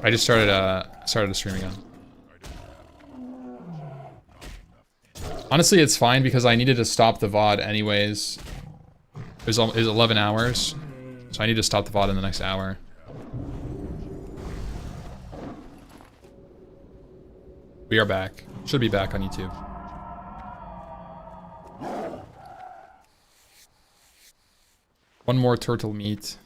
I just started a stream again. Honestly, it's fine because I needed to stop the VOD anyways. It was 11 hours, so I need to stop the VOD in the next hour. We are back. Should be back on YouTube. One more turtle meat.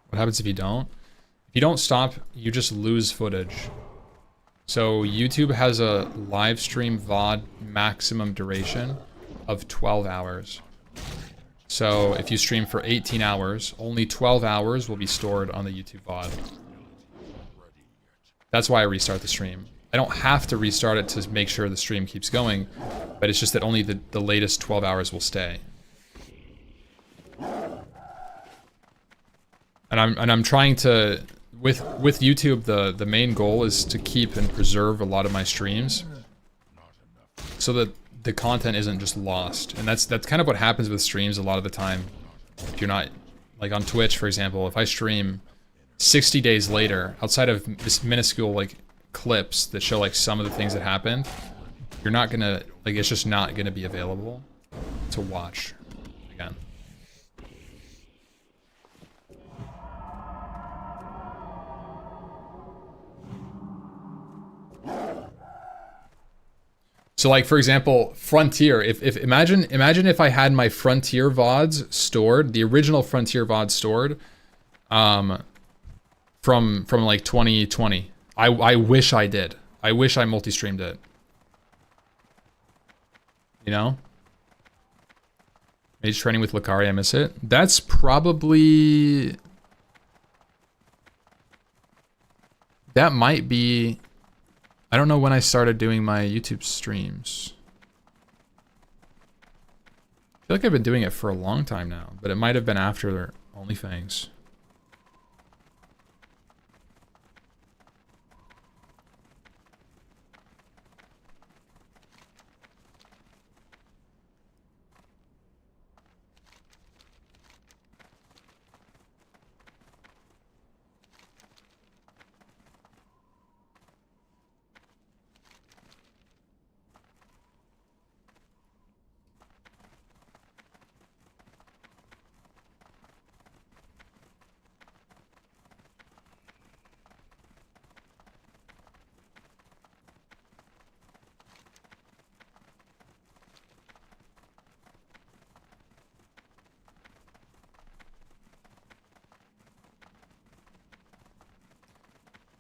What happens if you don't? If you don't stop, you just lose footage. So YouTube has a live stream VOD maximum duration of 12 hours. So if you stream for 18 hours, only 12 hours will be stored on the YouTube VOD. That's why I restart the stream. I don't have to restart it to make sure the stream keeps going, but it's just that only the latest 12 hours will stay. And I'm trying to, with YouTube, the main goal is to keep and preserve a lot of my streams so that the content isn't just lost. And that's kind of what happens with streams a lot of the time. If you're not, like on Twitch, for example, if I stream 60 days later, outside of this minuscule like clips that show like some of the things that happened, you're not gonna, like, it's just not gonna be available to watch again. So like, for example, Frontier, if imagine if I had my Frontier VODs stored, the original Frontier VODs stored, from like 2020. I wish I did. I wish I multi-streamed it. You know? Mage training with Lucari, I miss it. That's probably... That might be... I don't know when I started doing my YouTube streams. I feel like I've been doing it for a long time now, but it might have been after OnlyFans.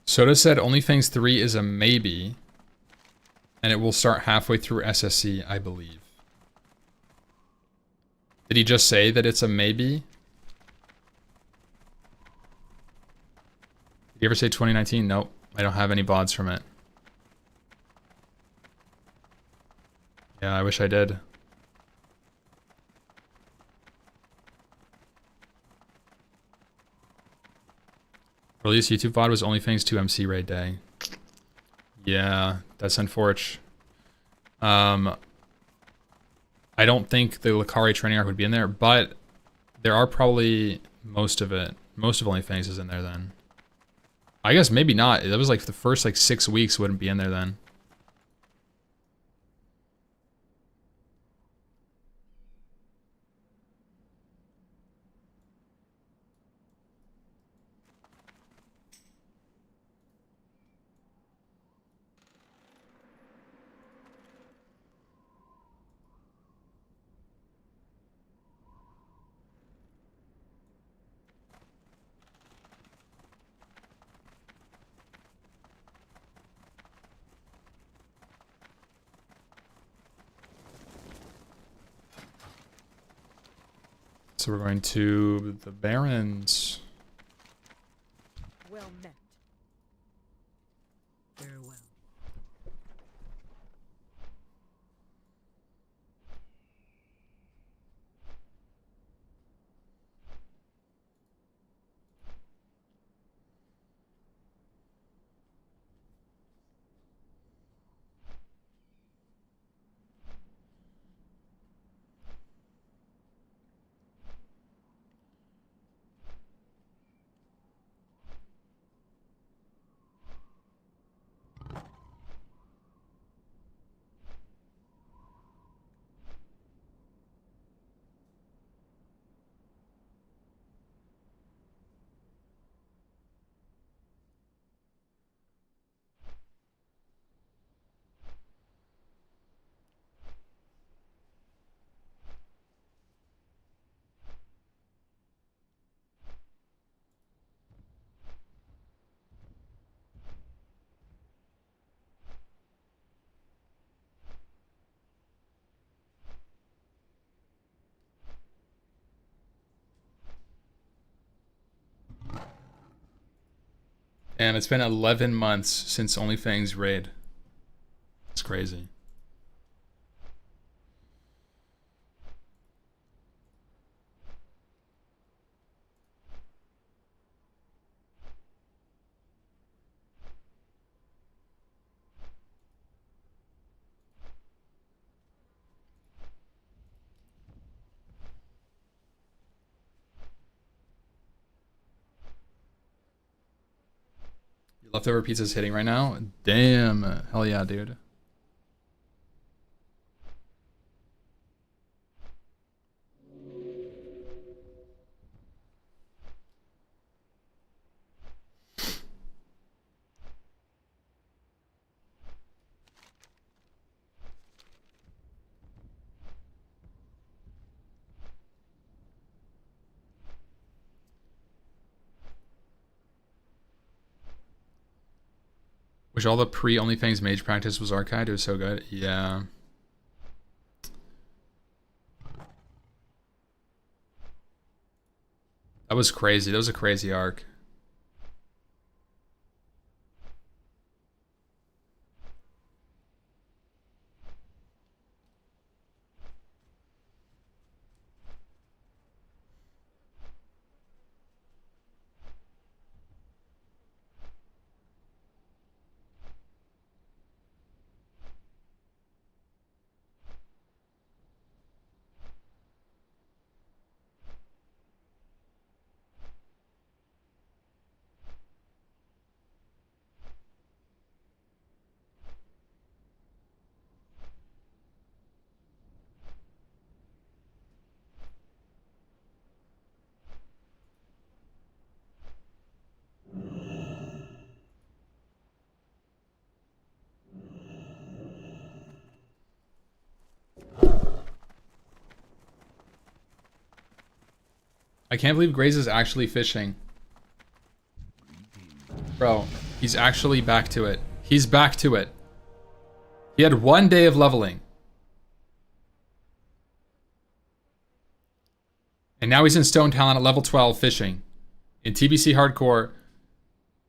Soda said OnlyFans 3 is a maybe, and it will start halfway through SSC, I believe. Did he just say that it's a maybe? Did you ever say 2019? Nope, I don't have any VODs from it. Yeah, I wish I did. Earliest YouTube VOD was OnlyFans 2 MC Raid Day. Yeah, that's unfortunate. I don't think the Lucari training arc would be in there, but there are probably most of it. Most of OnlyFans is in there then. I guess maybe not. That was like the first like 6 weeks wouldn't be in there then. So we're going to the Barrens. Well met. Farewell. Damn, it's been 11 months since OnlyFans raid. It's crazy. Your leftover pizza's hitting right now? Damn. Hell yeah, dude. Wish all the pre-OnlyFans mage practice was archived. It was so good. Yeah. That was crazy. That was a crazy arc. I can't believe Graze is actually fishing. Bro, he's actually back to it. He's back to it. He had 1 day of leveling. And now he's in Stone Talent at level 12 fishing. In TBC Hardcore.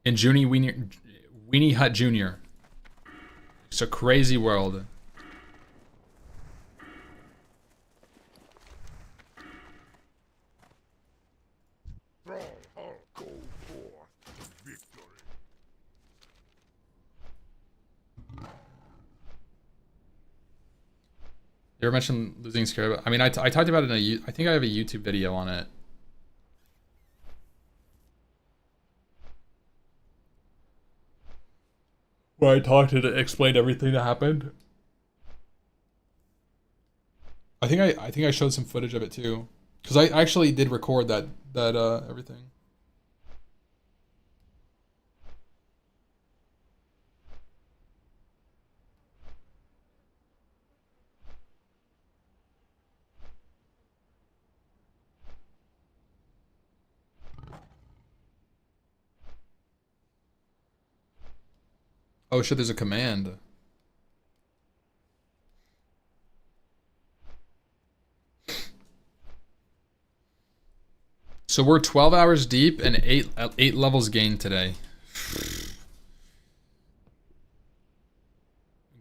In Weenie Hut Jr. It's a crazy world. You ever mentioned losing Scarab? I mean, I talked about it in I think I have a YouTube video on it. Where I talked to explain everything that happened. I think I showed some footage of it too, because I actually did record that everything. Oh shit, there's a command. So we're 12 hours deep and 8 levels gained today.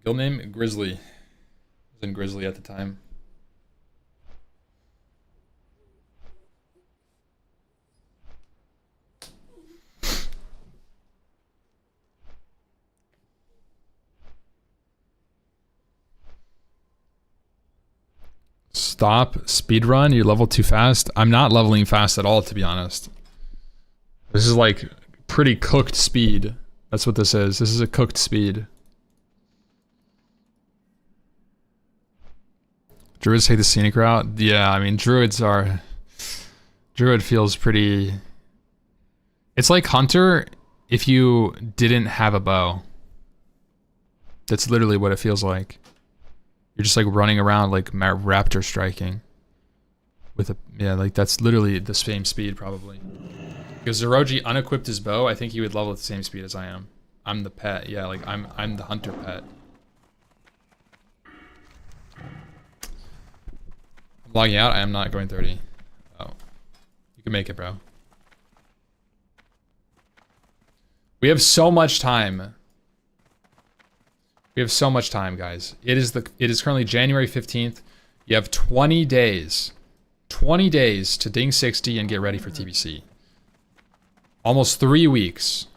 Guild name? Grizzly. I was in Grizzly at the time. Stop speedrun. You level too fast. I'm not leveling fast at all, to be honest. This is like pretty cooked speed. That's what this is. This is a cooked speed. Druids take the scenic route. Yeah, I mean, druid feels pretty... It's like Hunter if you didn't have a bow. That's literally what it feels like. You're just like running around like raptor striking. With a, yeah, like that's literally the same speed probably. Because Zeroji unequipped his bow, I think he would level at the same speed as I am. I'm the pet, yeah, like I'm the hunter pet. I'm logging out, I am not going 30. Oh. You can make it, bro. We have so much time. We have so much time, guys. It is currently January 15th. You have 20 days. 20 days to ding 60 and get ready for TBC. Almost 3 weeks.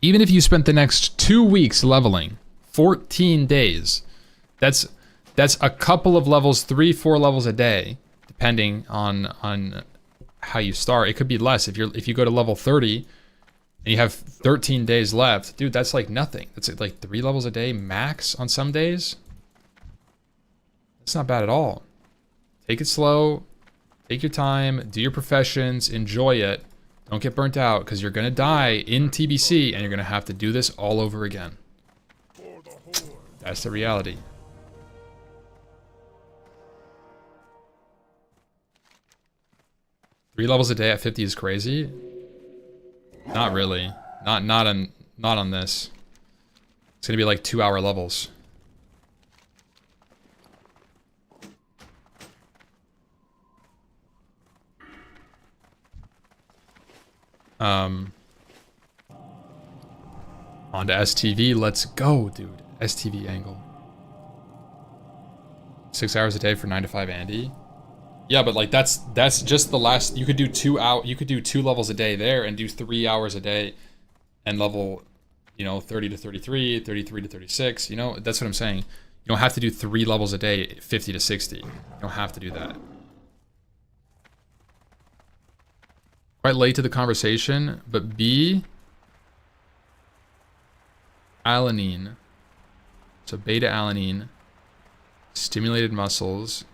Even if you spent the next 2 weeks leveling, 14 days. That's a couple of levels, 3-4 levels a day, depending on how you start. It could be less if you go to level 30 and you have 13 days left. Dude, that's like nothing. That's like 3 levels a day max on some days. That's not bad at all. Take it slow. Take your time. Do your professions. Enjoy it. Don't get burnt out, because you're going to die in TBC and you're going to have to do this all over again. That's the reality. Three levels a day at 50 is crazy. Not really. Not on this. It's gonna be like 2-hour levels. On to STV. Let's go, dude. STV angle. 6 hours a day for 9 to 5 Andy. Yeah, but like that's just the last. You could do 2 levels a day there and do 3 hours a day and level, 30 to 33, 33 to 36. That's what I'm saying. You don't have to do 3 levels a day, 50 to 60. You don't have to do that. Quite late to the conversation, but B alanine. So beta alanine stimulated muscles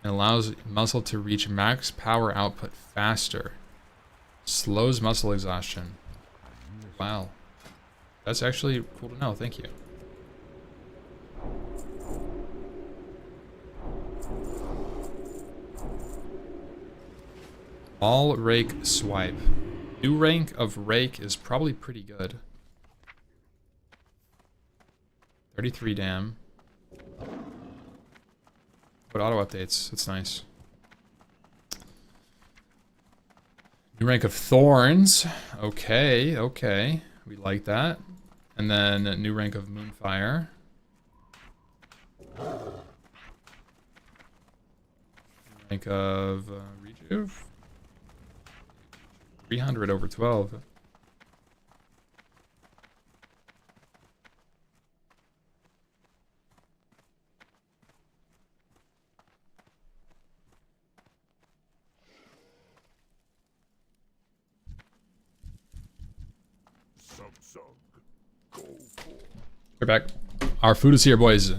and allows muscle to reach max power output faster. Slows muscle exhaustion. Wow. That's actually cool to know. Thank you. All rake swipe. New rank of rake is probably pretty good. 33 dam. But auto updates, that's nice. New rank of thorns. Okay, okay. We like that. And then a new rank of moonfire. Rank of rejuve. 300 over 12. We're back. Our food is here, boys.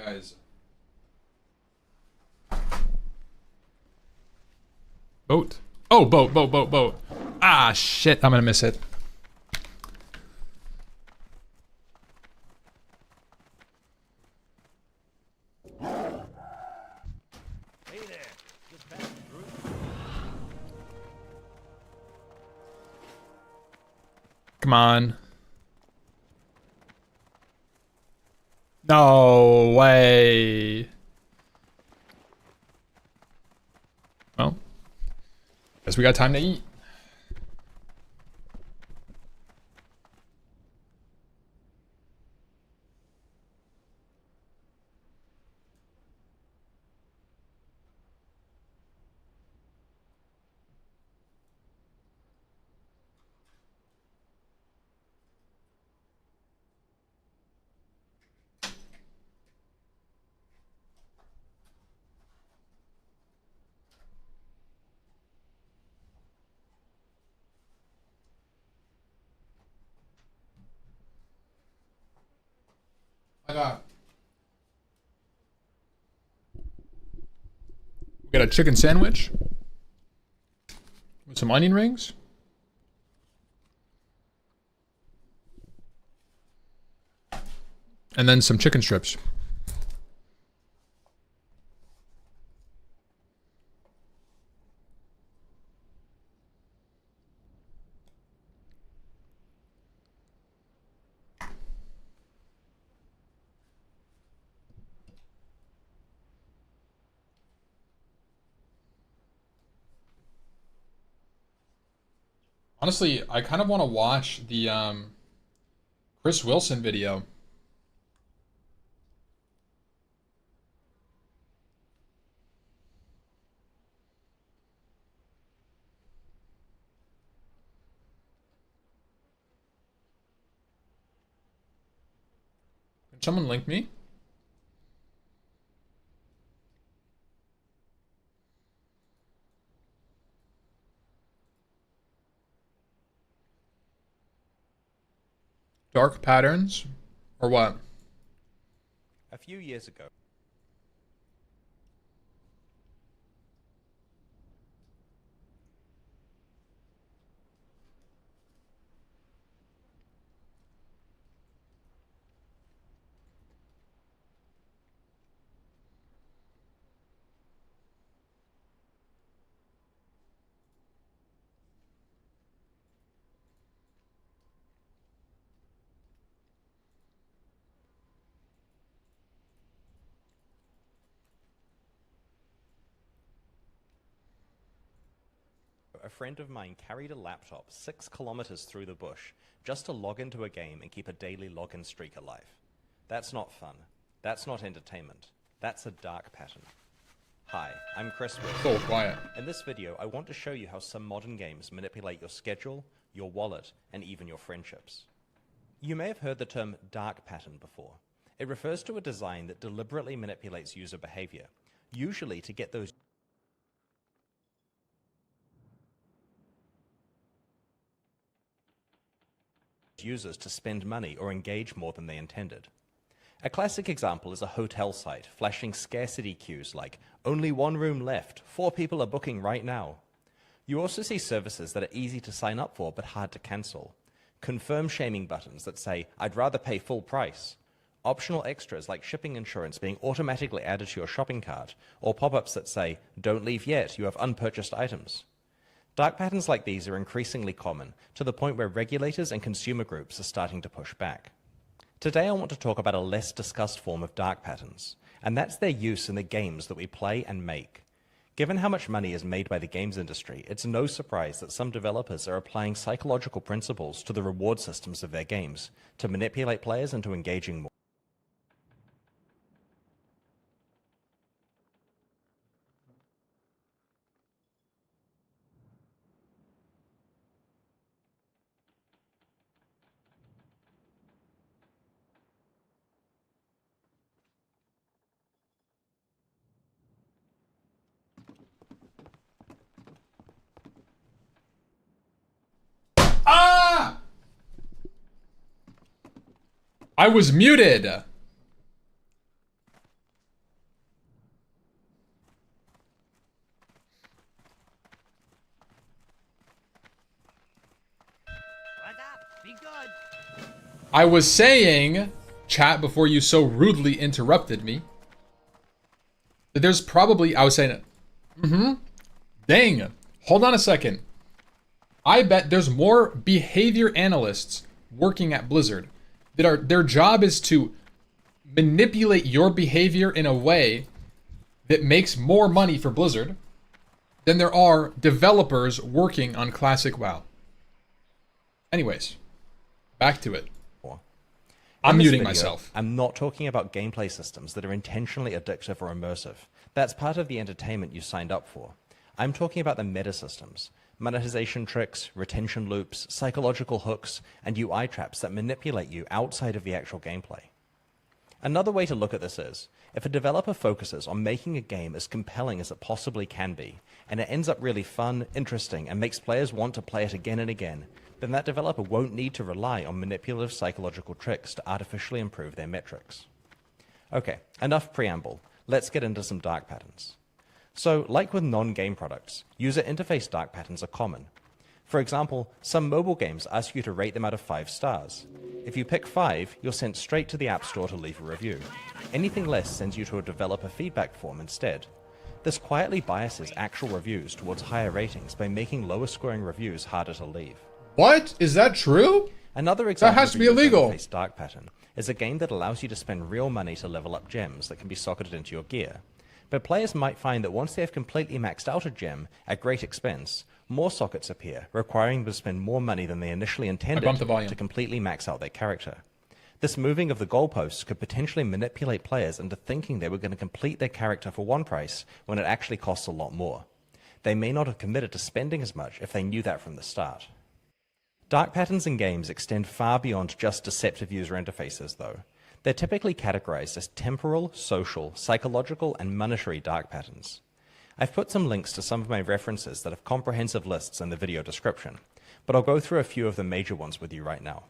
guys. Boat. Oh, boat. Ah, shit. I'm gonna miss it. Hey there. Just passing through. Come on. No way. Well, guess we got time to eat. We got a chicken sandwich with some onion rings. And then some chicken strips. Honestly, I kind of want to watch the Chris Wilson video. Can someone link me? Dark patterns? Or what? A few years ago. A friend of mine carried a laptop 6 kilometers through the bush just to log into a game and keep a daily login streak alive. That's not fun. That's not entertainment. That's a dark pattern. Hi, I'm Chris Wilson. So quiet. In this video, I want to show you how some modern games manipulate your schedule, your wallet, and even your friendships. You may have heard the term dark pattern before. It refers to a design that deliberately manipulates user behavior, usually to get those users to spend money or engage more than they intended. A classic example is a hotel site flashing scarcity cues like, only one room left, 4 people are booking right now. You also see services that are easy to sign up for but hard to cancel. Confirm shaming buttons that say, I'd rather pay full price. Optional extras like shipping insurance being automatically added to your shopping cart, or pop-ups that say, don't leave yet, you have unpurchased items. Dark patterns like these are increasingly common, to the point where regulators and consumer groups are starting to push back. Today I want to talk about a less discussed form of dark patterns, and that's their use in the games that we play and make. Given how much money is made by the games industry, it's no surprise that some developers are applying psychological principles to the reward systems of their games to manipulate players into engaging more. Ah! I was muted! I was saying, chat, before you so rudely interrupted me, that there's probably, I was saying, dang, hold on a second. I bet there's more behavior analysts working at Blizzard that are, their job is to manipulate your behavior in a way that makes more money for Blizzard than there are developers working on Classic WoW. Anyways, back to it. I'm muting myself. I'm not talking about gameplay systems that are intentionally addictive or immersive. That's part of the entertainment you signed up for. I'm talking about the meta systems, monetization tricks, retention loops, psychological hooks, and UI traps that manipulate you outside of the actual gameplay. Another way to look at this is, if a developer focuses on making a game as compelling as it possibly can be, and it ends up really fun, interesting, and makes players want to play it again and again, then that developer won't need to rely on manipulative psychological tricks to artificially improve their metrics. Okay, enough preamble. Let's get into some dark patterns. So, like with non-game products, user interface dark patterns are common. For example, some mobile games ask you to rate them out of 5 stars. If you pick 5, you're sent straight to the App Store to leave a review. Anything less sends you to a developer feedback form instead. This quietly biases actual reviews towards higher ratings by making lower scoring reviews harder to leave. What? Is that true? Another example that has to be illegal. Interface dark pattern is a game that allows you to spend real money to level up gems that can be socketed into your gear. But players might find that once they have completely maxed out a gem at great expense, more sockets appear, requiring them to spend more money than they initially intended to completely max out their character. This moving of the goalposts could potentially manipulate players into thinking they were going to complete their character for one price when it actually costs a lot more. They may not have committed to spending as much if they knew that from the start. Dark patterns in games extend far beyond just deceptive user interfaces, though. They're typically categorized as temporal, social, psychological, and monetary dark patterns. I've put some links to some of my references that have comprehensive lists in the video description, but I'll go through a few of the major ones with you right now.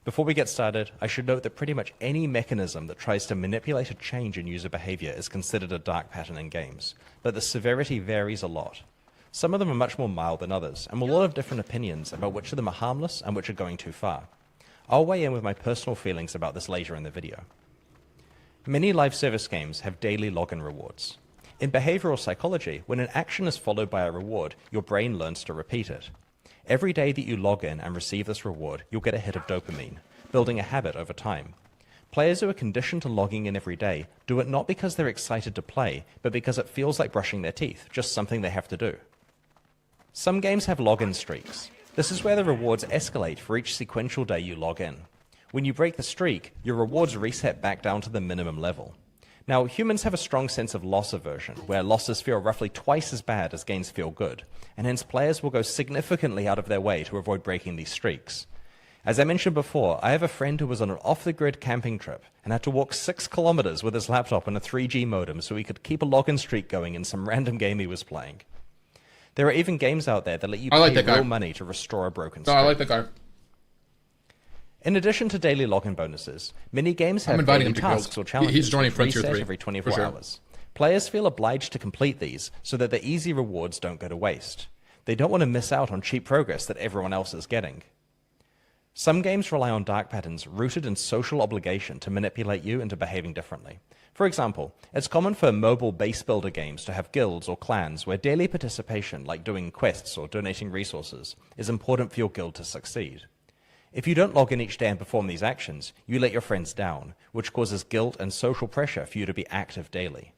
Before we get started, I should note that pretty much any mechanism that tries to manipulate a change in user behavior is considered a dark pattern in games, but the severity varies a lot. Some of them are much more mild than others, and a lot of different opinions about which of them are harmless and which are going too far. I'll weigh in with my personal feelings about this later in the video. Many live service games have daily login rewards. In behavioral psychology, when an action is followed by a reward, your brain learns to repeat it. Every day that you log in and receive this reward, you'll get a hit of dopamine, building a habit over time. Players who are conditioned to logging in every day do it not because they're excited to play, but because it feels like brushing their teeth, just something they have to do. Some games have login streaks. This is where the rewards escalate for each sequential day you log in. When you break the streak, your rewards reset back down to the minimum level. Now, humans have a strong sense of loss aversion, where losses feel roughly twice as bad as gains feel good, and hence players will go significantly out of their way to avoid breaking these streaks. As I mentioned before, I have a friend who was on an off-the-grid camping trip and had to walk 6 kilometers with his laptop and a 3G modem so he could keep a login streak going in some random game he was playing. There are even games out there that let you pay real money to restore a broken streak. I like that guy. In addition to daily login bonuses, many games have daily tasks or challenges He's joining Frontier 3 every 24 hours. Players feel obliged to complete these so that the easy rewards don't go to waste. They don't want to miss out on cheap progress that everyone else is getting. Some games rely on dark patterns rooted in social obligation to manipulate you into behaving differently. For example, it's common for mobile base builder games to have guilds or clans where daily participation, like doing quests or donating resources, is important for your guild to succeed. If you don't log in each day and perform these actions, you let your friends down, which causes guilt and social pressure for you to be active daily.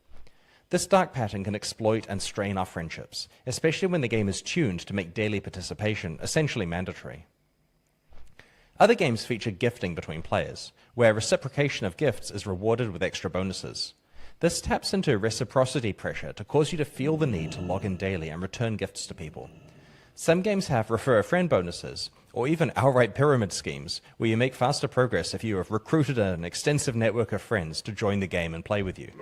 This dark pattern can exploit and strain our friendships, especially when the game is tuned to make daily participation essentially mandatory. Other games feature gifting between players, where reciprocation of gifts is rewarded with extra bonuses. This taps into reciprocity pressure to cause you to feel the need to log in daily and return gifts to people. Some games have refer a friend bonuses, or even outright pyramid schemes, where you make faster progress if you have recruited an extensive network of friends to join the game and play with you.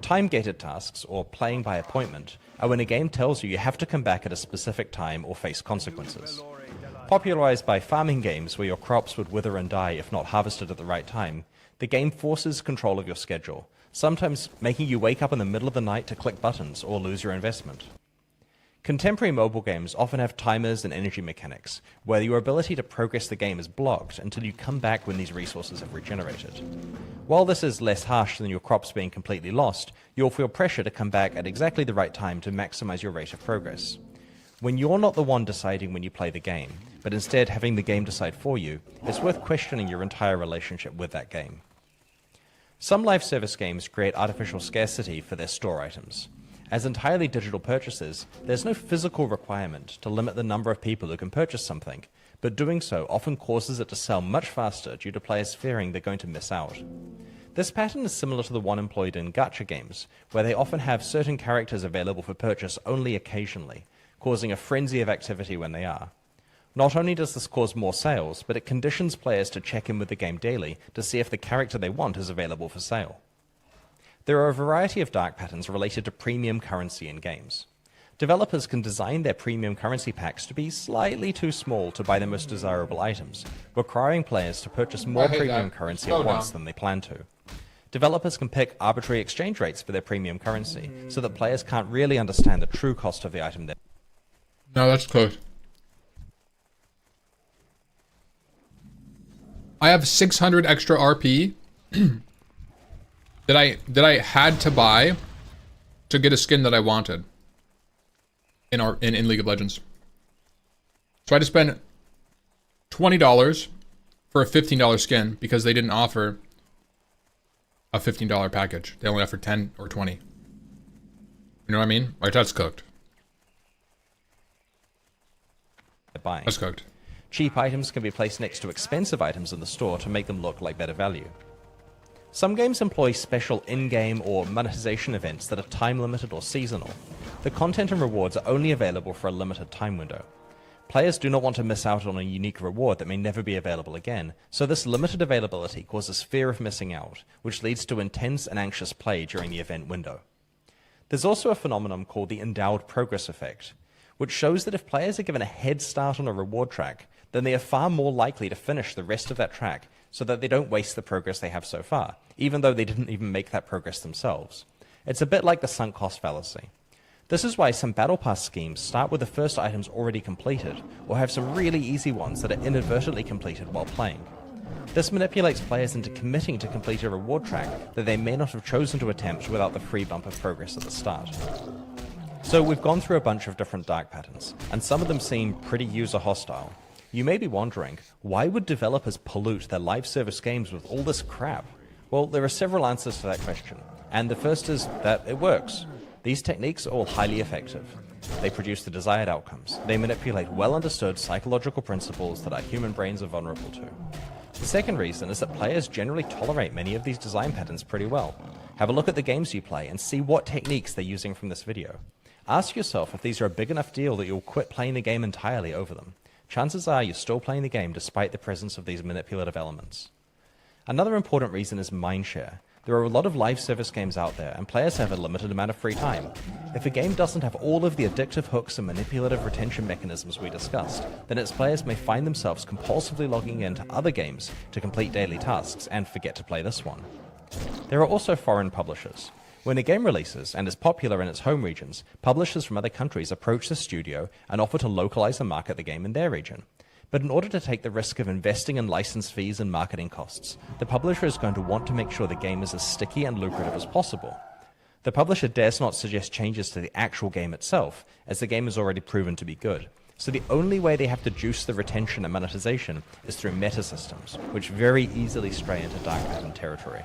Time-gated tasks, or playing by appointment, are when a game tells you have to come back at a specific time or face consequences. Popularized by farming games where your crops would wither and die if not harvested at the right time, the game forces control of your schedule, sometimes making you wake up in the middle of the night to click buttons or lose your investment. Contemporary mobile games often have timers and energy mechanics, where your ability to progress the game is blocked until you come back when these resources have regenerated. While this is less harsh than your crops being completely lost, you'll feel pressure to come back at exactly the right time to maximize your rate of progress. When you're not the one deciding when you play the game, but instead having the game decide for you, it's worth questioning your entire relationship with that game. Some live service games create artificial scarcity for their store items. As entirely digital purchases, there's no physical requirement to limit the number of people who can purchase something, but doing so often causes it to sell much faster due to players fearing they're going to miss out. This pattern is similar to the one employed in gacha games, where they often have certain characters available for purchase only occasionally, causing a frenzy of activity when they are. Not only does this cause more sales, but it conditions players to check in with the game daily to see if the character they want is available for sale. There are a variety of dark patterns related to premium currency in games. Developers can design their premium currency packs to be slightly too small to buy the most desirable items, requiring players to purchase more premium currency at once than they plan to. Developers can pick arbitrary exchange rates for their premium currency, so that players can't really understand the true cost of the item they're... No, that's close. I have 600 extra RP that I had to buy to get a skin that I wanted in League of Legends. So I had to spend $20 for a $15 skin because they didn't offer a $15 package. They only offered 10 or 20. You know what I mean? Like, that's cooked. buying. That's cooked. Cheap items can be placed next to expensive items in the store to make them look like better value. Some games employ special in-game or monetization events that are time-limited or seasonal. The content and rewards are only available for a limited time window. Players do not want to miss out on a unique reward that may never be available again, so this limited availability causes fear of missing out, which leads to intense and anxious play during the event window. There's also a phenomenon called the endowed progress effect, which shows that if players are given a head start on a reward track, then they are far more likely to finish the rest of that track so that they don't waste the progress they have so far, even though they didn't even make that progress themselves. It's a bit like the sunk cost fallacy. This is why some Battle Pass schemes start with the first items already completed, or have some really easy ones that are inadvertently completed while playing. This manipulates players into committing to complete a reward track that they may not have chosen to attempt without the free bump of progress at the start. So we've gone through a bunch of different dark patterns, and some of them seem pretty user hostile. You may be wondering, why would developers pollute their live service games with all this crap? Well, there are several answers to that question, and the first is that it works. These techniques are all highly effective. They produce the desired outcomes. They manipulate well-understood psychological principles that our human brains are vulnerable to. The second reason is that players generally tolerate many of these design patterns pretty well. Have a look at the games you play and see what techniques they're using from this video. Ask yourself if these are a big enough deal that you'll quit playing the game entirely over them. Chances are you're still playing the game despite the presence of these manipulative elements. Another important reason is mindshare. There are a lot of live service games out there, and players have a limited amount of free time. If a game doesn't have all of the addictive hooks and manipulative retention mechanisms we discussed, then its players may find themselves compulsively logging into other games to complete daily tasks and forget to play this one. There are also foreign publishers. When a game releases and is popular in its home regions, publishers from other countries approach the studio and offer to localize and market the game in their region. But in order to take the risk of investing in license fees and marketing costs, the publisher is going to want to make sure the game is as sticky and lucrative as possible. The publisher dares not suggest changes to the actual game itself, as the game is already proven to be good. So the only way they have to juice the retention and monetization is through meta systems, which very easily stray into dark pattern territory.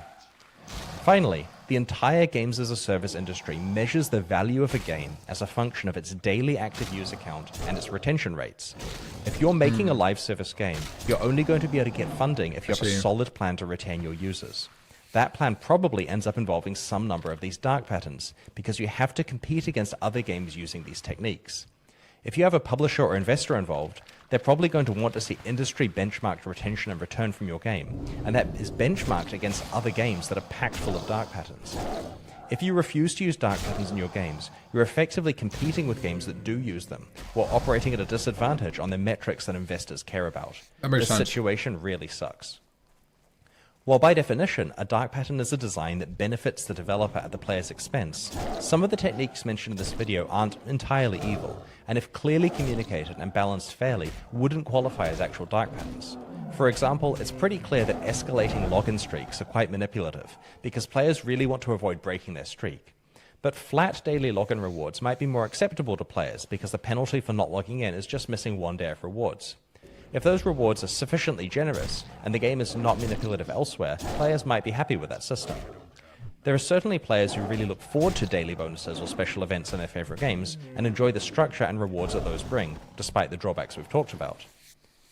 Finally, the entire games as a service industry measures the value of a game as a function of its daily active user count and its retention rates. If you're making a live service game, you're only going to be able to get funding if you have a solid plan to retain your users. That plan probably ends up involving some number of these dark patterns, because you have to compete against other games using these techniques. If you have a publisher or investor involved, they're probably going to want to see industry benchmarked retention and return from your game, and that is benchmarked against other games that are packed full of dark patterns. If you refuse to use dark patterns in your games, you're effectively competing with games that do use them, while operating at a disadvantage on the metrics that investors care about. This situation really sucks. While by definition, a dark pattern is a design that benefits the developer at the player's expense, some of the techniques mentioned in this video aren't entirely evil, and if clearly communicated and balanced fairly, wouldn't qualify as actual dark patterns. For example, it's pretty clear that escalating login streaks are quite manipulative, because players really want to avoid breaking their streak. But flat daily login rewards might be more acceptable to players because the penalty for not logging in is just missing one day of rewards. If those rewards are sufficiently generous, and the game is not manipulative elsewhere, players might be happy with that system. There are certainly players who really look forward to daily bonuses or special events in their favorite games, and enjoy the structure and rewards that those bring, despite the drawbacks we've talked about.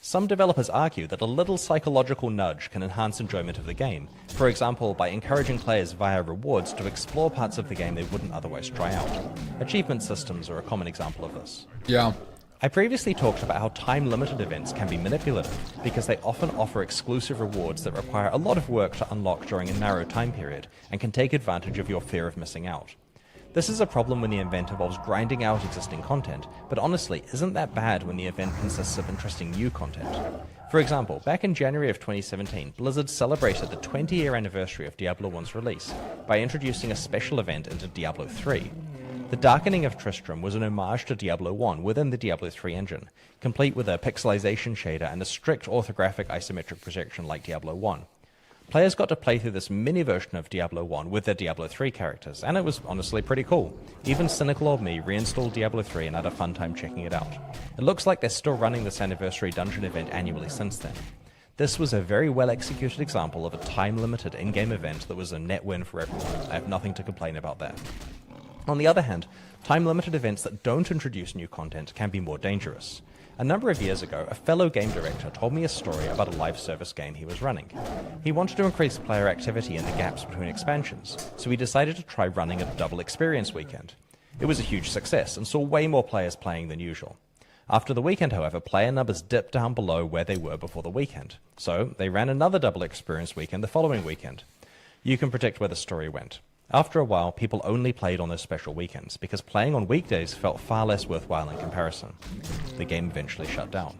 Some developers argue that a little psychological nudge can enhance enjoyment of the game, for example by encouraging players via rewards to explore parts of the game they wouldn't otherwise try out. Achievement systems are a common example of this. Yeah. I previously talked about how time-limited events can be manipulative, because they often offer exclusive rewards that require a lot of work to unlock during a narrow time period, and can take advantage of your fear of missing out. This is a problem when the event involves grinding out existing content, but honestly, isn't that bad when the event consists of interesting new content? For example, back in January of 2017, Blizzard celebrated the 20-year anniversary of Diablo 1's release by introducing a special event into Diablo 3. The Darkening of Tristram was an homage to Diablo 1 within the Diablo 3 engine, complete with a pixelization shader and a strict orthographic isometric projection like Diablo 1. Players got to play through this mini version of Diablo 1 with their Diablo 3 characters, and it was honestly pretty cool. Even cynical old me reinstalled Diablo 3 and had a fun time checking it out. It looks like they're still running this anniversary dungeon event annually since then. This was a very well executed example of a time-limited in-game event that was a net win for everyone. I have nothing to complain about there. On the other hand, time-limited events that don't introduce new content can be more dangerous. A number of years ago, a fellow game director told me a story about a live service game he was running. He wanted to increase player activity in the gaps between expansions, so he decided to try running a double experience weekend. It was a huge success and saw way more players playing than usual. After the weekend, however, player numbers dipped down below where they were before the weekend, so they ran another double experience weekend the following weekend. You can predict where the story went. After a while, people only played on those special weekends, because playing on weekdays felt far less worthwhile in comparison. The game eventually shut down.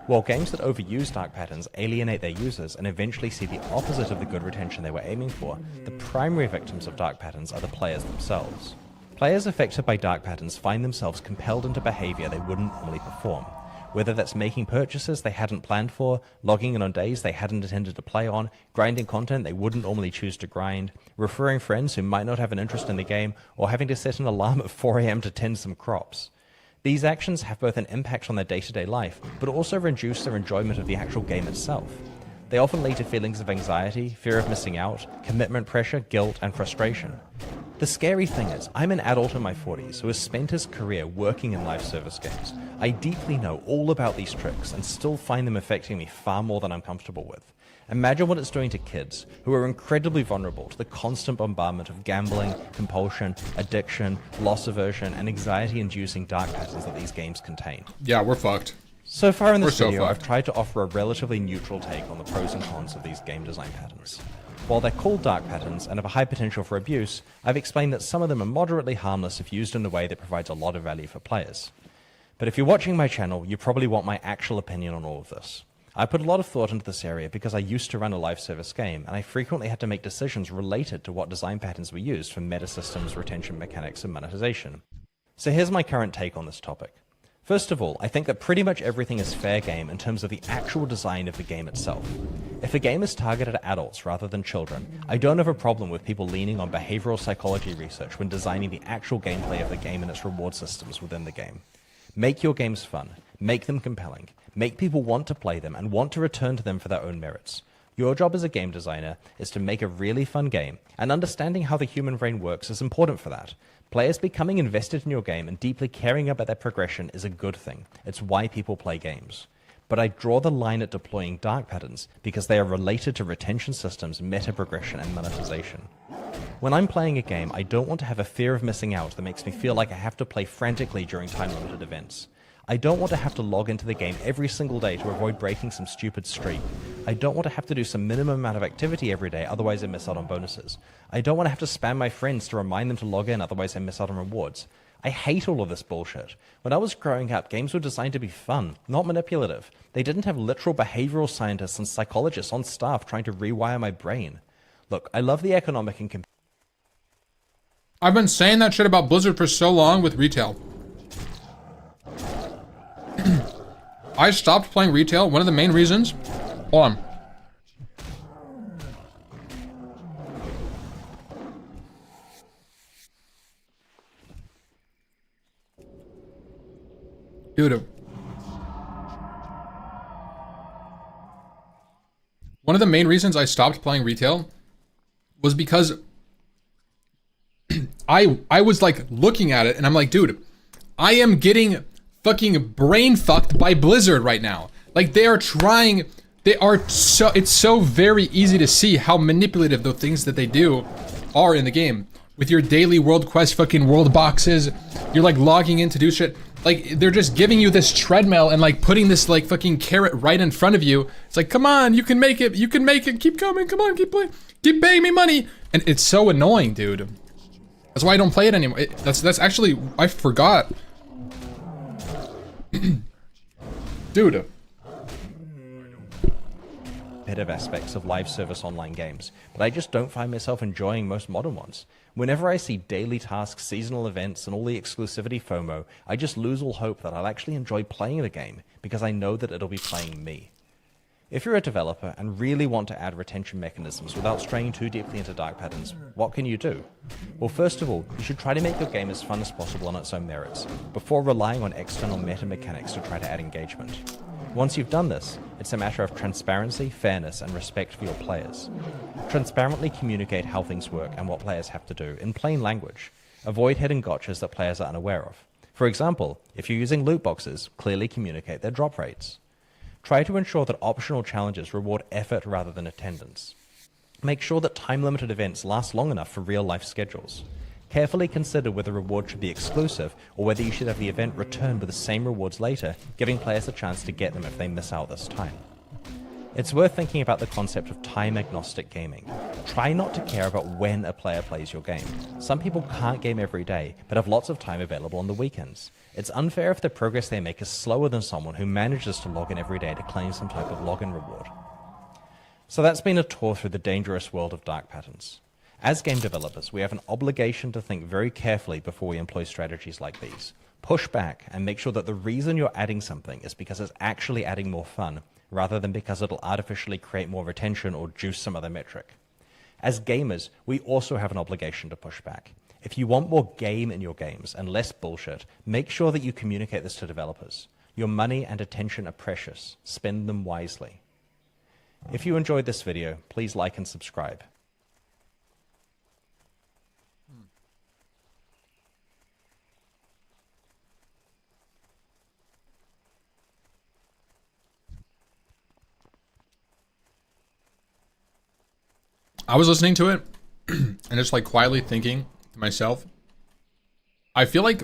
While games that overuse dark patterns alienate their users and eventually see the opposite of the good retention they were aiming for, the primary victims of dark patterns are the players themselves. Players affected by dark patterns find themselves compelled into behavior they wouldn't normally perform. Whether that's making purchases they hadn't planned for, logging in on days they hadn't intended to play on, grinding content they wouldn't normally choose to grind, referring friends who might not have an interest in the game, or having to set an alarm at 4 AM to tend some crops. These actions have both an impact on their day-to-day life, but also reduce their enjoyment of the actual game itself. They often lead to feelings of anxiety, fear of missing out, commitment pressure, guilt, and frustration. The scary thing is, I'm an adult in my 40s who has spent his career working in live service games. I deeply know all about these tricks and still find them affecting me far more than I'm comfortable with. Imagine what it's doing to kids, who are incredibly vulnerable to the constant bombardment of gambling, compulsion, addiction, loss aversion, and anxiety-inducing dark patterns that these games contain. Yeah, we're fucked. So far in this We're so video, I've fucked. tried to offer a relatively neutral take on the pros and cons of these game design patterns. While they're called dark patterns and have a high potential for abuse, I've explained that some of them are moderately harmless if used in a way that provides a lot of value for players. But if you're watching my channel, you probably want my actual opinion on all of this. I put a lot of thought into this area because I used to run a live service game, and I frequently had to make decisions related to what design patterns were used for meta systems, retention mechanics, and monetization. So here's my current take on this topic. First of all, I think that pretty much everything is fair game in terms of the actual design of the game itself. If a game is targeted at adults rather than children, I don't have a problem with people leaning on behavioral psychology research when designing the actual gameplay of the game and its reward systems within the game. Make your games fun, make them compelling, make people want to play them and want to return to them for their own merits. Your job as a game designer is to make a really fun game, and understanding how the human brain works is important for that. Players becoming invested in your game and deeply caring about their progression is a good thing. It's why people play games. But I draw the line at deploying dark patterns because they are related to retention systems, meta progression, and monetization. When I'm playing a game, I don't want to have a fear of missing out that makes me feel like I have to play frantically during time-limited events. I don't want to have to log into the game every single day to avoid breaking some stupid streak. I don't want to have to do some minimum amount of activity every day, otherwise I miss out on bonuses. I don't want to have to spam my friends to remind them to log in, otherwise I miss out on rewards. I hate all of this bullshit. When I was growing up, games were designed to be fun, not manipulative. They didn't have literal behavioral scientists and psychologists on staff trying to rewire my brain. Look, I love the economic and I've been saying that shit about Blizzard for so long with retail. I stopped playing retail. One of the main reasons. Hold on. Dude. One of the main reasons I stopped playing retail was because I was like looking at it and I'm like, dude, I am getting fucking brain fucked by Blizzard right now. Like it's so very easy to see how manipulative the things that they do are in the game. With your daily world quest fucking world boxes, you're like logging in to do shit. Like they're just giving you this treadmill and like putting this like fucking carrot right in front of you. It's like, come on, you can make it, keep coming, come on, keep playing, keep paying me money. And it's so annoying, dude. That's why I don't play it anymore. That's actually, I forgot. Dude. Competitive aspects of live service online games, but I just don't find myself enjoying most modern ones. Whenever I see daily tasks, seasonal events, and all the exclusivity FOMO, I just lose all hope that I'll actually enjoy playing the game, because I know that it'll be playing me. If you're a developer and really want to add retention mechanisms without straying too deeply into dark patterns, what can you do? Well, first of all, you should try to make your game as fun as possible on its own merits, before relying on external meta mechanics to try to add engagement. Once you've done this, it's a matter of transparency, fairness, and respect for your players. Transparently communicate how things work and what players have to do in plain language. Avoid hidden gotchas that players are unaware of. For example, if you're using loot boxes, clearly communicate their drop rates. Try to ensure that optional challenges reward effort rather than attendance. Make sure that time-limited events last long enough for real-life schedules. Carefully consider whether reward should be exclusive or whether you should have the event return with the same rewards later, giving players a chance to get them if they miss out this time. It's worth thinking about the concept of time-agnostic gaming. Try not to care about when a player plays your game. Some people can't game every day, but have lots of time available on the weekends. It's unfair if the progress they make is slower than someone who manages to log in every day to claim some type of login reward. So that's been a tour through the dangerous world of dark patterns. As game developers, we have an obligation to think very carefully before we employ strategies like these. Push back and make sure that the reason you're adding something is because it's actually adding more fun, rather than because it'll artificially create more retention or juice some other metric. As gamers, we also have an obligation to push back. If you want more game in your games and less bullshit, make sure that you communicate this to developers. Your money and attention are precious. Spend them wisely. If you enjoyed this video, please like and subscribe. I was listening to it and just like quietly thinking to myself, I feel like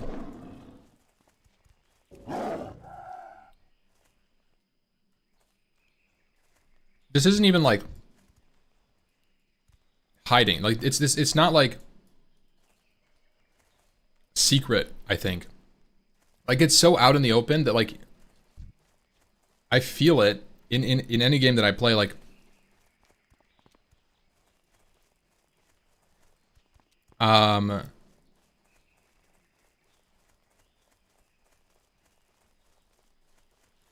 this isn't even like hiding. Like it's not like secret, I think. Like it's so out in the open that like I feel it in any game that I play. Like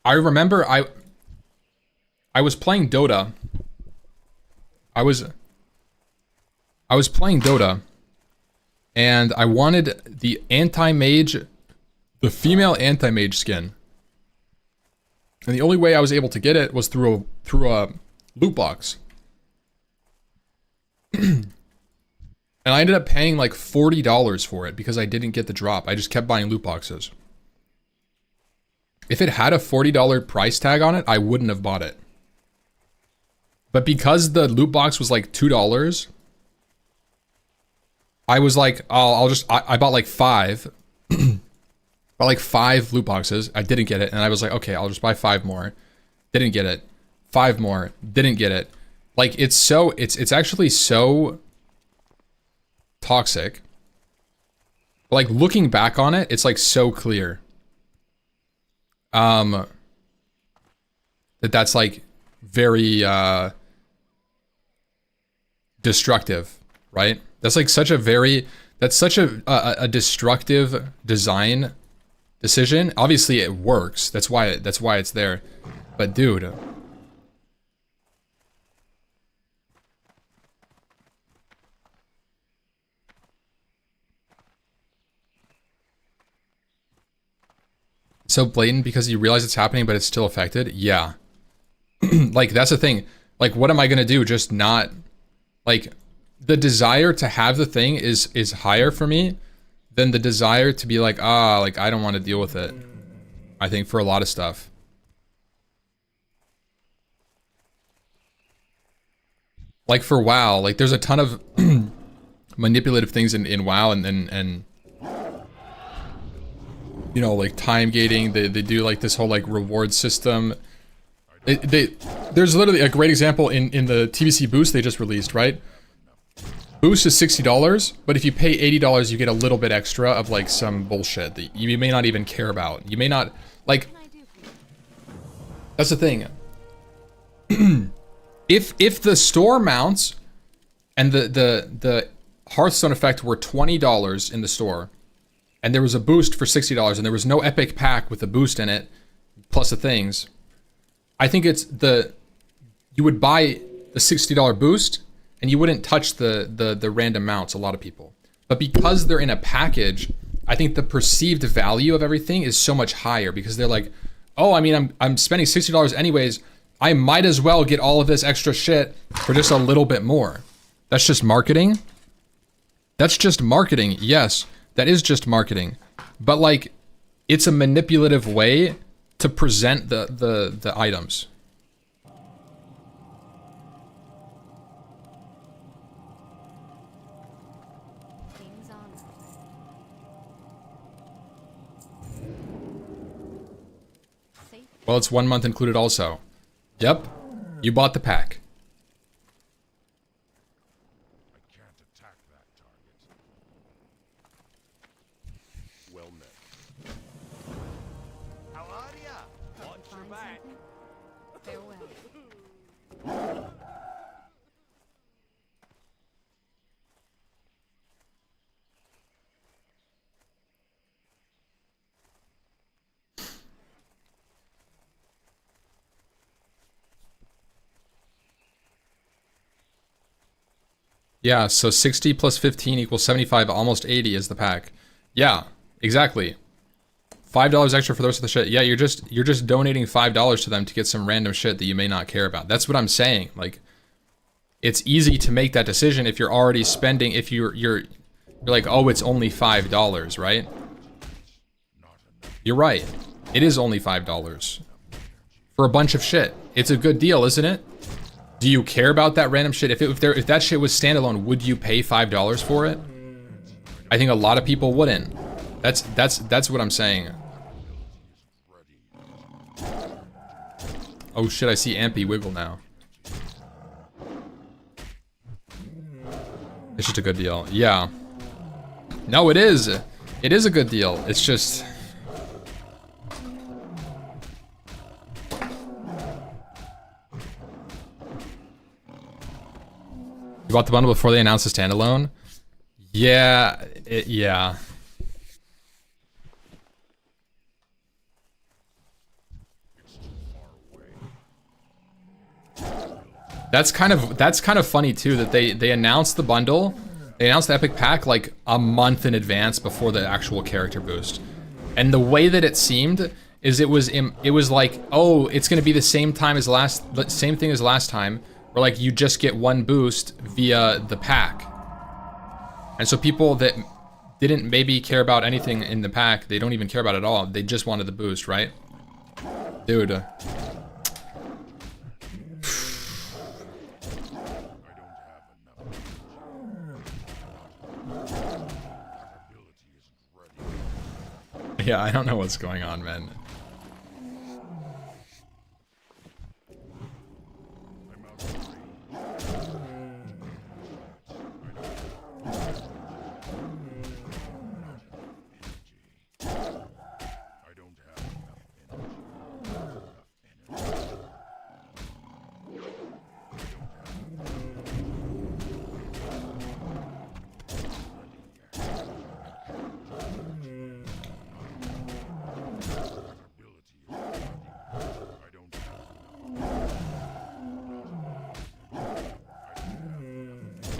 I remember I was playing Dota. I was playing Dota and I wanted the anti-mage, the female anti-mage skin. And the only way I was able to get it was through a loot box. And I ended up paying like $40 for it because I didn't get the drop. I just kept buying loot boxes. If it had a $40 price tag on it, I wouldn't have bought it. But because the loot box was like $2, I was like, oh, I bought like 5. Bought like 5 loot boxes. I didn't get it. And I was like, okay, I'll just buy 5 more. Didn't get it. 5 more. Didn't get it. Like it's actually so toxic. But like looking back on it, it's like so clear. That's like very destructive, right? That's like such a very, that's such a destructive design decision. Obviously it works. That's why it's there. But dude, so blatant because you realize it's happening, but it's still affected. Yeah. Like that's the thing. Like, what am I gonna do? Just not, like, the desire to have the thing is higher for me than the desire to be like, like I don't want to deal with it. I think for a lot of stuff. Like for WoW, like there's a ton of manipulative things in WoW and you know, like time gating. They do like this whole like reward system. There's literally a great example in the TBC boost they just released, right? Boost is $60, but if you pay $80, you get a little bit extra of like some bullshit that you may not even care about. You may not, like, that's the thing. If the store mounts and the Hearthstone effect were $20 in the store, and there was a boost for $60, and there was no epic pack with a boost in it, plus the things, I think it's you would buy the $60 boost, and you wouldn't touch the random mounts, a lot of people. But because they're in a package, I think the perceived value of everything is so much higher, because they're like, oh, I mean, I'm spending $60 anyways, I might as well get all of this extra shit for just a little bit more. That's just marketing. That's just marketing. Yes, that is just marketing. But like, it's a manipulative way to present the items. Well, it's 1 month included also. Yep, you bought the pack. I can't attack that target. Well met. How are ya? Watch your back. Farewell. Yeah, so 60 plus 15 equals 75, almost 80 is the pack. Yeah, exactly. $5 extra for the rest of the shit. Yeah, you're just donating $5 to them to get some random shit that you may not care about. That's what I'm saying. Like, it's easy to make that decision if you're already spending, if you're like, oh, it's only $5, right? You're right. It is only $5 for a bunch of shit. It's a good deal, isn't it? Do you care about that random shit? If that shit was standalone, would you pay $5 for it? I think a lot of people wouldn't. That's what I'm saying. Oh shit, I see Ampy wiggle now. It's just a good deal. Yeah. No, it is. It is a good deal. It's just... You bought the bundle before they announced the standalone? Yeah, yeah. That's kind of funny too, that they announced the bundle, they announced the epic pack like a month in advance before the actual character boost. And the way that it seemed is it was like, oh, it's gonna be the same thing as last time. Or like you just get one boost via the pack. And so people that didn't maybe care about anything in the pack, they don't even care about it at all. They just wanted the boost, right? Dude. Yeah, I don't know what's going on, man.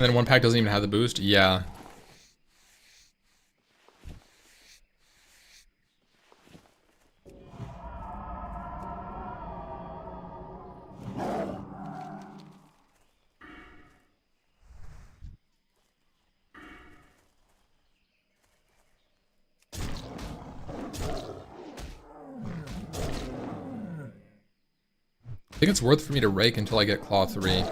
then one pack doesn't even have the boost? Yeah. I think it's worth for me to rake until I get Claw 3.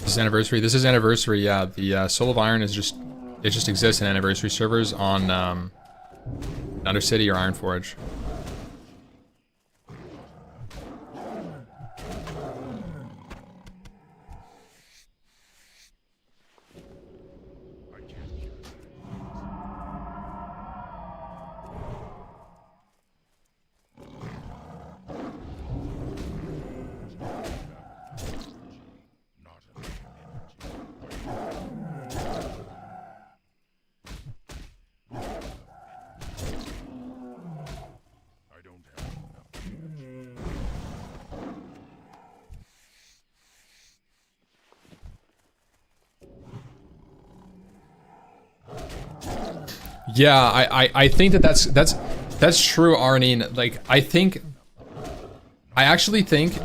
This is anniversary. This is anniversary. Yeah, the Soul of Iron is just it just exists in anniversary servers on Undercity or Ironforge. Yeah, I think that's true, Arnine. Like, I actually think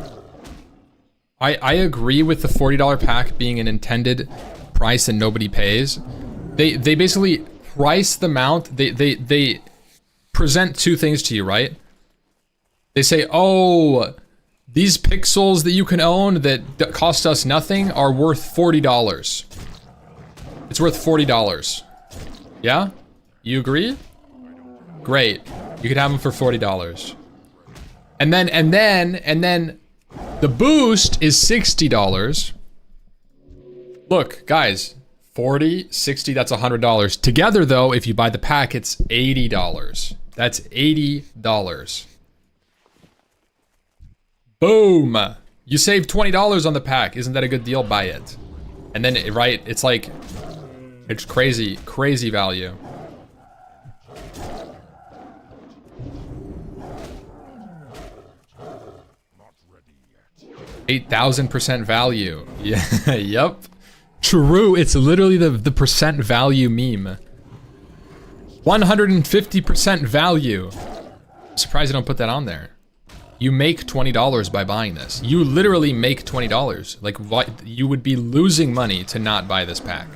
I agree with the $40 pack being an intended price that nobody pays. They basically price the mount. They present two things to you, right? They say, oh, these pixels that you can own that cost us nothing are worth $40. It's worth $40. Yeah? You agree? Great. You could have them for $40. And then the boost is $60. Look, guys, 40, 60, that's $100. Together though, if you buy the pack, it's $80. That's $80. Boom. You save $20 on the pack. Isn't that a good deal? Buy it. And then, right, it's like, it's crazy, crazy value. 8,000% value. Yeah, yep. True, it's literally the percent value meme. 150% value. I'm surprised I don't put that on there. You make $20 by buying this. You literally make $20. Like, what? You would be losing money to not buy this pack.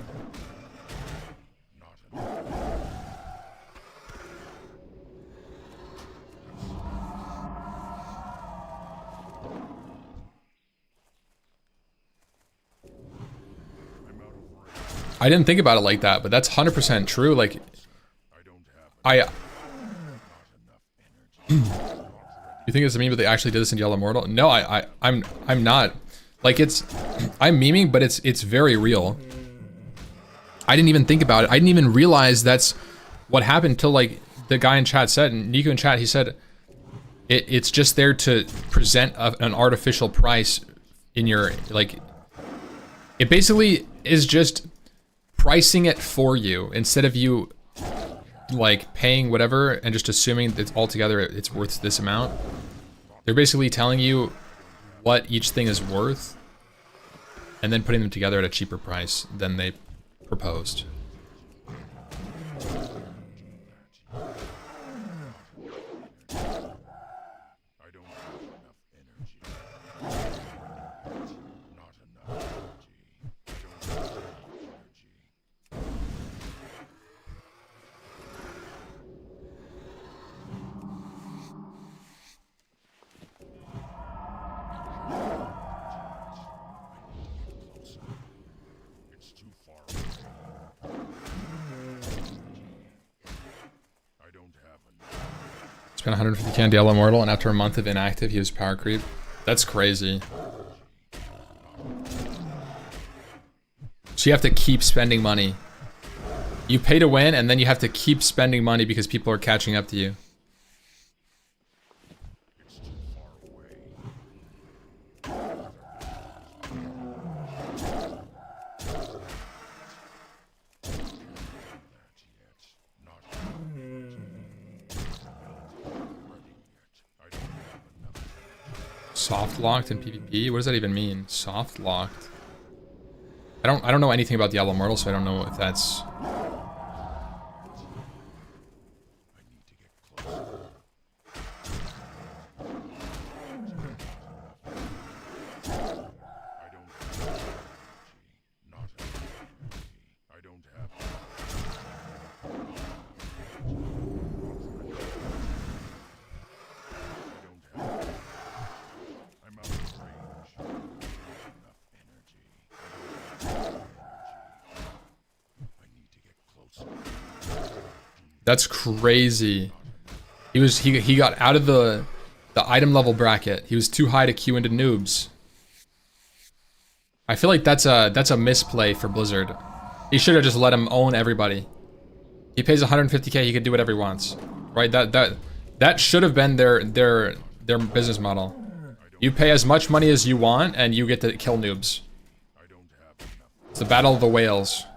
I didn't think about it like that, but that's 100% true. Like, you think it's a meme, but they actually did this in Yellow Immortal? No, I'm not. Like, I'm memeing, but it's very real. I didn't even think about it. I didn't even realize that's what happened until, like, the guy in chat said, and Nico in chat, he said, it's just there to present an artificial price in your, like, it basically is just pricing it for you instead of you like paying whatever and just assuming that altogether it's worth this amount. They're basically telling you what each thing is worth and then putting them together at a cheaper price than they proposed. Spent 150k on Diablo Immortal, and after a month of inactive, he was power creep. That's crazy. So you have to keep spending money. You pay to win, and then you have to keep spending money because people are catching up to you. Soft locked in PvP? What does that even mean? Soft locked. I don't know anything about Diablo Immortal, so I don't know if that's. That's crazy. He got out of the item level bracket. He was too high to queue into noobs. I feel like that's a misplay for Blizzard. He should have just let him own everybody. He pays 150k, he could do whatever he wants. Right? That should have been their business model. You pay as much money as you want and you get to kill noobs. It's the battle of the whales.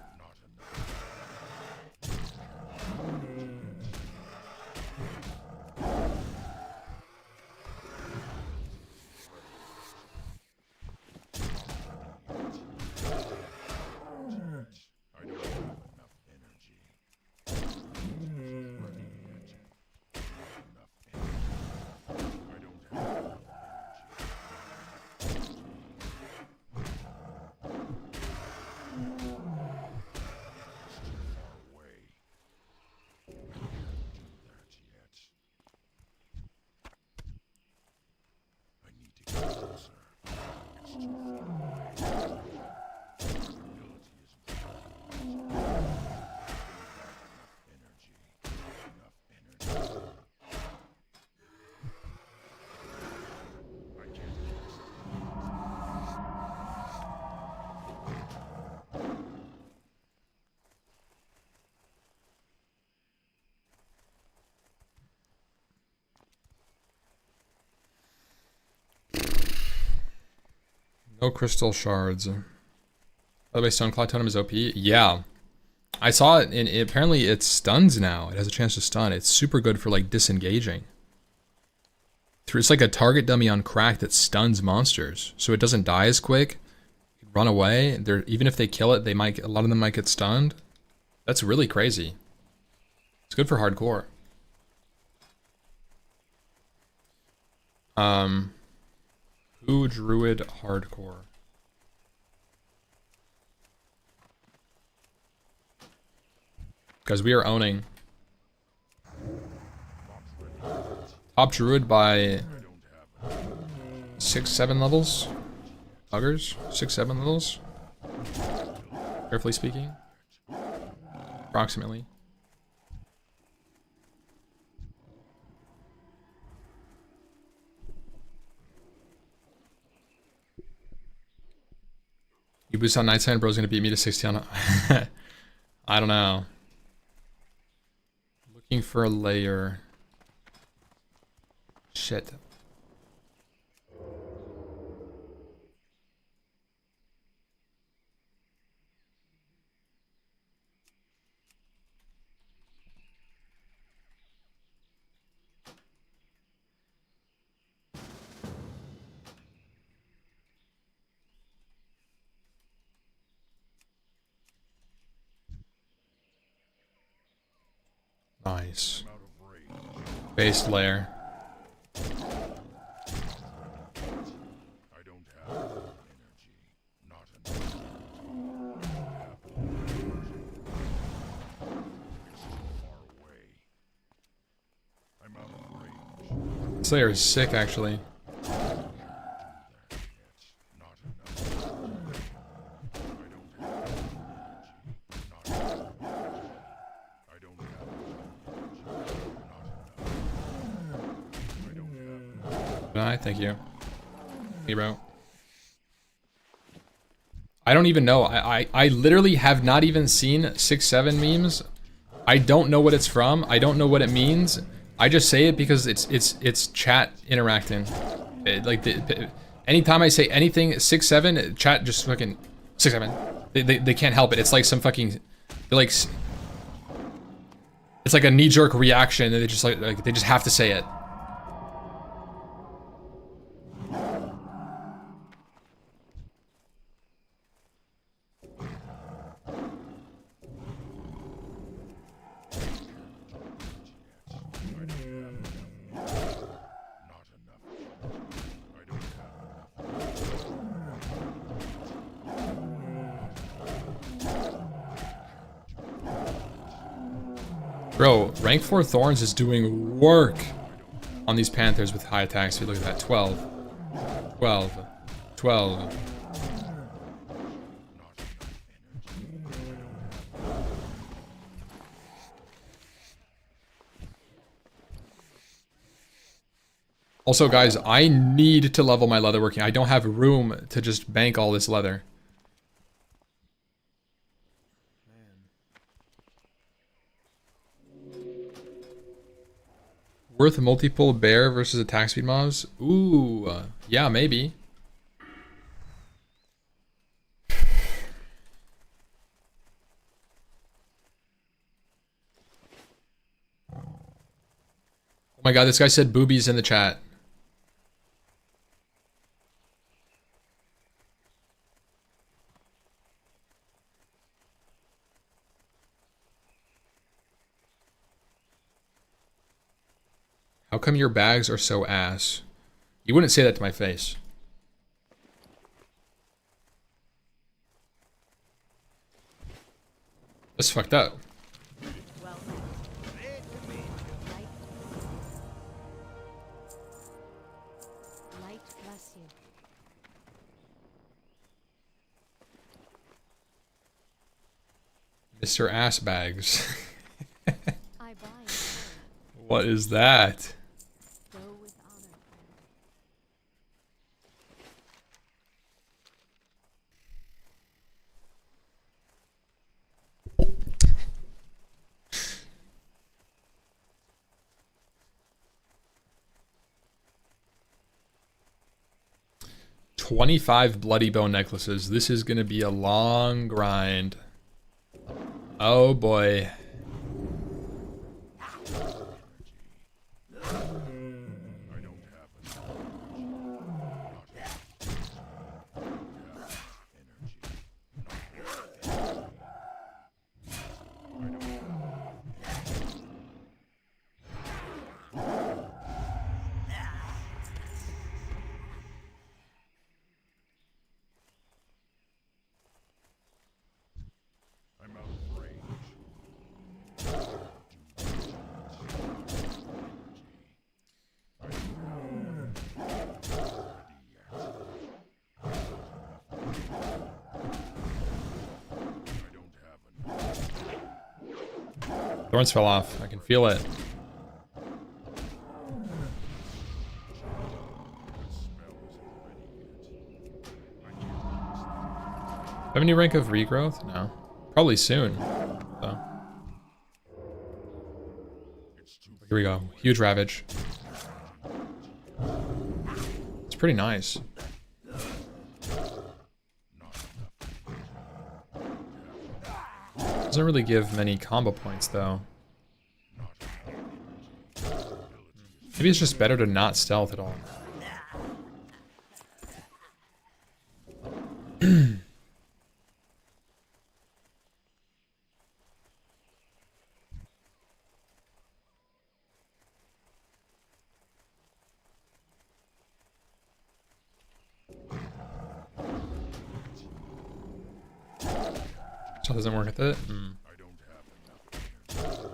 No crystal shards. By the way, Stoneclaw Totem is OP? Yeah. I saw it, and apparently it stuns now. It has a chance to stun. It's super good for, like, disengaging. It's like a target dummy on crack that stuns monsters. So it doesn't die as quick. Run away. Even if they kill it, a lot of them might get stunned. That's really crazy. It's good for hardcore. Who Druid hardcore? Because we are owning. Top Druid by 6-7 levels. Buggers? 6-7 levels. Carefully speaking. Approximately. You boost on Nightside, bro's gonna beat me to 60 on. I don't know. Looking for a layer. Shit. Nice. Base layer. This layer is sick, actually. thank you. Hey, bro. I don't even know. I literally have not even seen 6-7 memes. I don't know what it's from. I don't know what it means. I just say it because it's chat interacting. Anytime I say anything 6-7, chat just fucking 6-7. They can't help it. It's like some fucking like it's like a knee-jerk reaction, and they just like they just have to say it. Bro, rank 4 Thorns is doing work on these Panthers with high attack speed. Look at that. 12. 12. 12. Also, guys, I need to level my leatherworking. I don't have room to just bank all this leather. Worth multiple bear versus attack speed mobs? Ooh, yeah, maybe. Oh my god, this guy said boobies in the chat. How come your bags are so ass? You wouldn't say that to my face. That's fucked up. Well, light bless you. Mr. Ass Bags. I buy it. What is that? Go with honor. 25 bloody bone necklaces. This is gonna be a long grind. Oh boy. I'm out of range. Thorns fell off. I can feel it. Have any rank of regrowth? No. Probably soon. So. Here we go. Huge Ravage. It's pretty nice. Doesn't really give many combo points though. Maybe it's just better to not stealth at all. Still doesn't work with it. I don't have enough energy.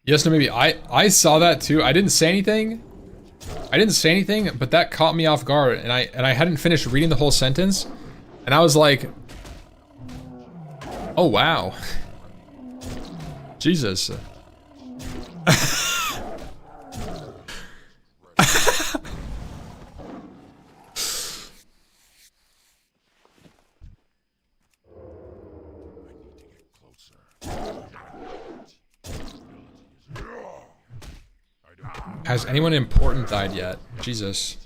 Yes, no, maybe. I saw that too. I didn't say anything. But that caught me off guard, and I hadn't finished reading the whole sentence, and I was like, oh wow. Jesus. Has anyone important died yet? Jesus.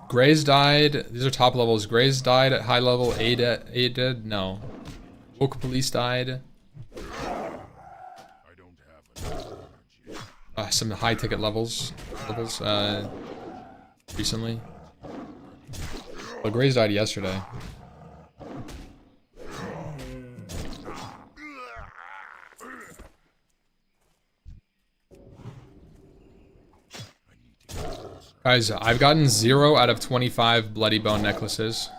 Grays died. These are top levels. Grays died at high level. A dead. No. Woke police died. Some high ticket levels. Recently. Well, Grays died yesterday. Guys, I've gotten 0 out of 25 bloody bone necklaces.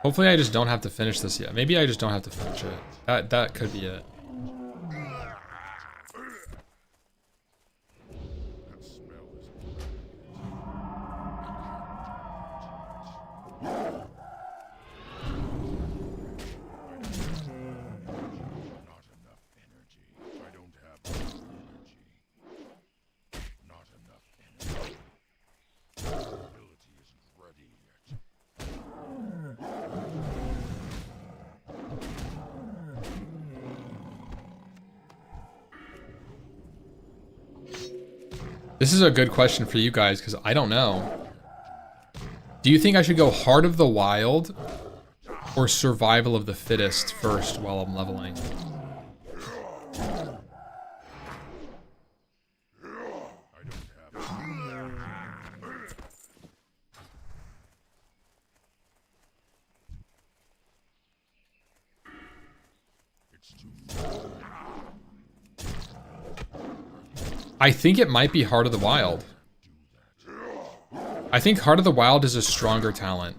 Hopefully I just don't have to finish this yet. Maybe I just don't have to finish it. That could be it. This is a good question for you guys, because I don't know. Do you think I should go Heart of the Wild or Survival of the Fittest first while I'm leveling? I think it might be Heart of the Wild. I think Heart of the Wild is a stronger talent.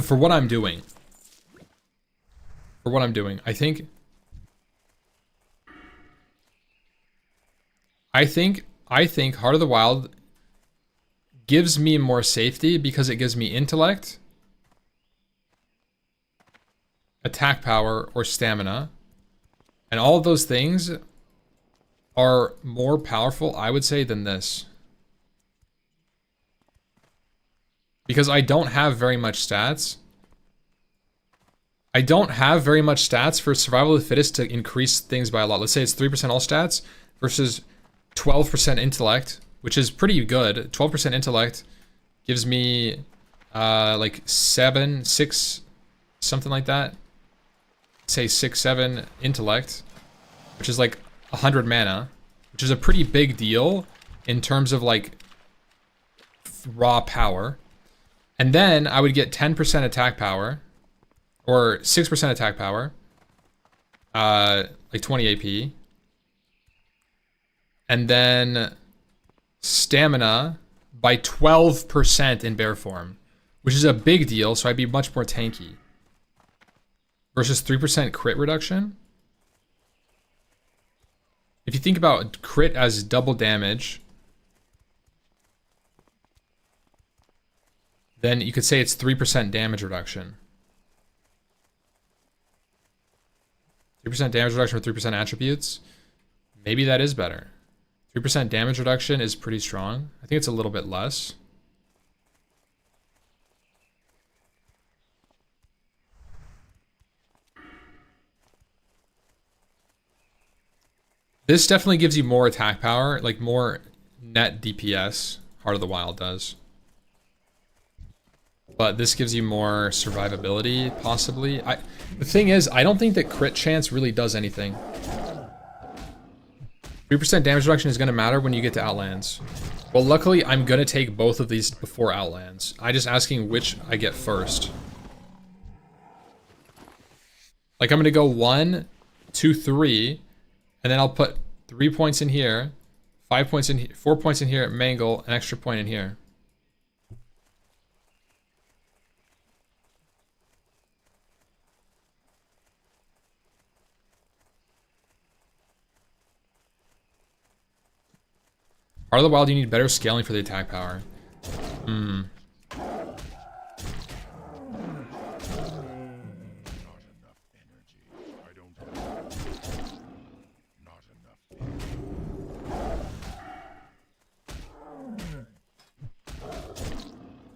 For what I'm doing. I think Heart of the Wild gives me more safety because it gives me intellect, attack power, or stamina. And all of those things are more powerful, I would say, than this. Because I don't have very much stats. I don't have very much stats for Survival of the Fittest to increase things by a lot. Let's say it's 3% all stats versus 12% intellect, which is pretty good. 12% intellect gives me like 7, 6, something like that. Say 6, 7 intellect, which is like 100 mana, which is a pretty big deal in terms of like raw power. And then I would get 10% attack power, or 6% attack power, like 20 AP. And then stamina by 12% in bear form, which is a big deal, so I'd be much more tanky. Versus 3% crit reduction. If you think about crit as double damage, then you could say it's 3% damage reduction. 3% damage reduction with 3% attributes. Maybe that is better. 3% damage reduction is pretty strong. I think it's a little bit less. This definitely gives you more attack power, like more net DPS. Heart of the Wild does. But this gives you more survivability, possibly. The thing is, I don't think that crit chance really does anything. 3% damage reduction is going to matter when you get to Outlands. Well, luckily, I'm gonna take both of these before Outlands. I'm just asking which I get first. Like, I'm gonna go 1, 2, 3, and then I'll put 3 points in here, 5 points in here, 4 points in here at Mangle, an extra point in here. Heart of the Wild, you need better scaling for the attack power. Hmm.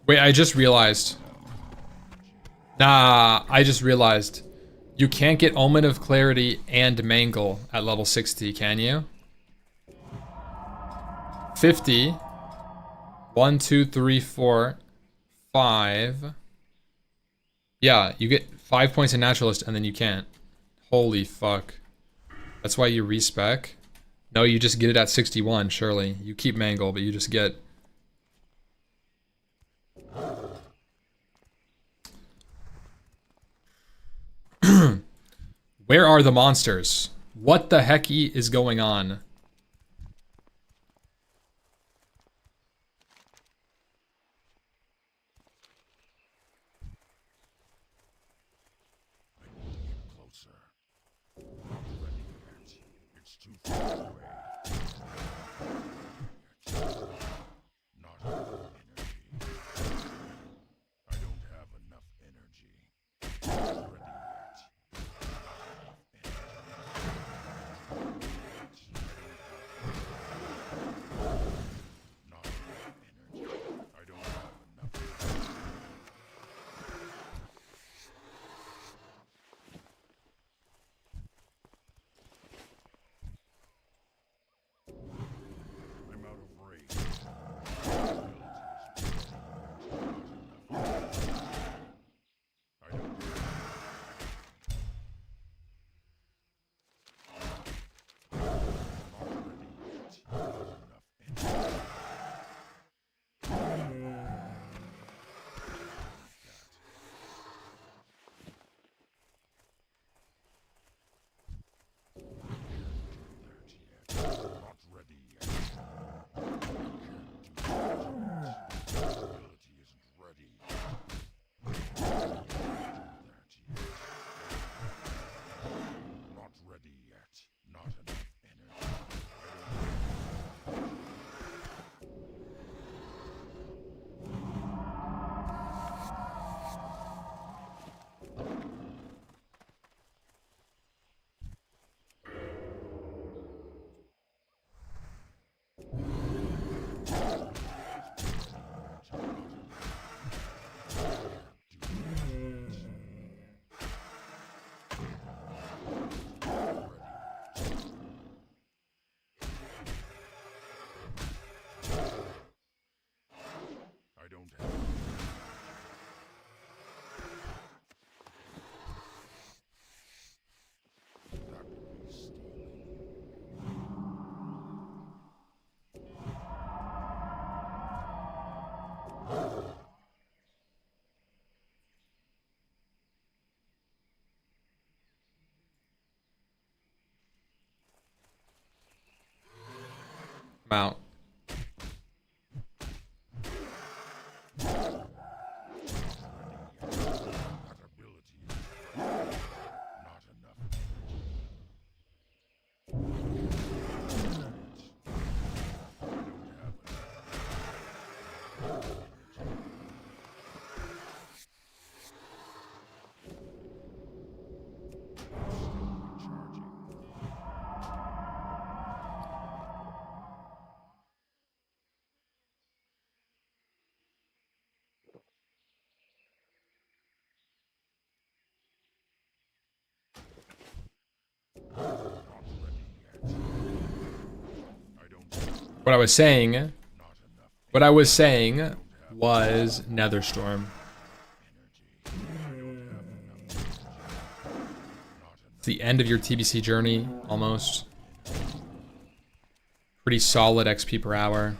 Wait, I just realized. Nah, I just realized. You can't get Omen of Clarity and Mangle at level 60, can you? 50. 1, 2, 3, 4, 5. Yeah, you get 5 points in Naturalist and then you can't. Holy fuck. That's why you respec? No, you just get it at 61, surely. You keep Mangle, but you just get... Where are the monsters? What the heck is going on? Closer. Ready yet. It's too far away. Not enough energy. I don't have enough energy. Ready yet. Not enough energy. I don't have enough. I'm out of range. I don't not ready yet. Ability isn't ready. Not ready yet. Not enough energy. I don't have. That would be stealing. I'm out. That ability is not enough energy. I don't have enough energy. Still recharging. Not ready yet. I don't have What I was saying, not enough what I was saying was Netherstorm. It's the end of your TBC journey, almost. Pretty solid XP per hour.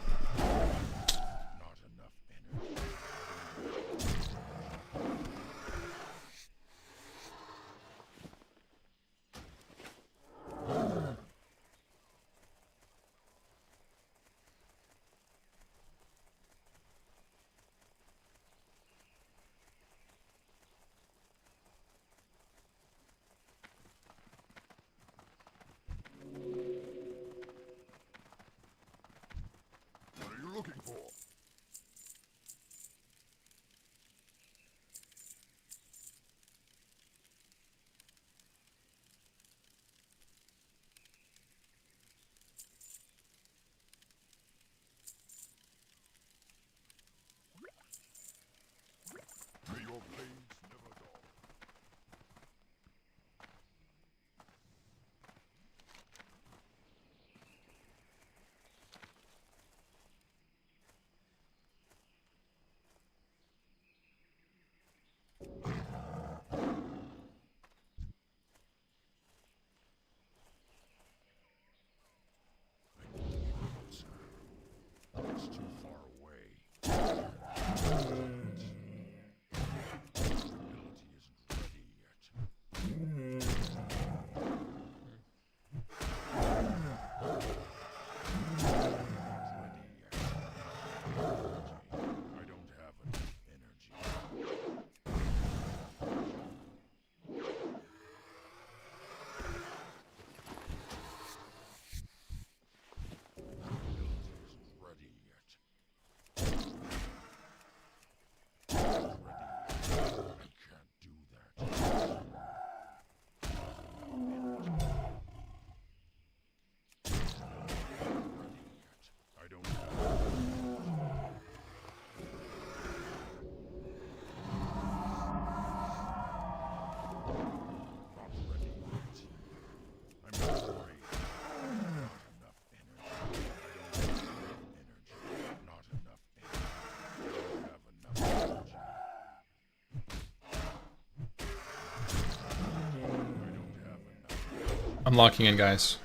I'm locking in, guys.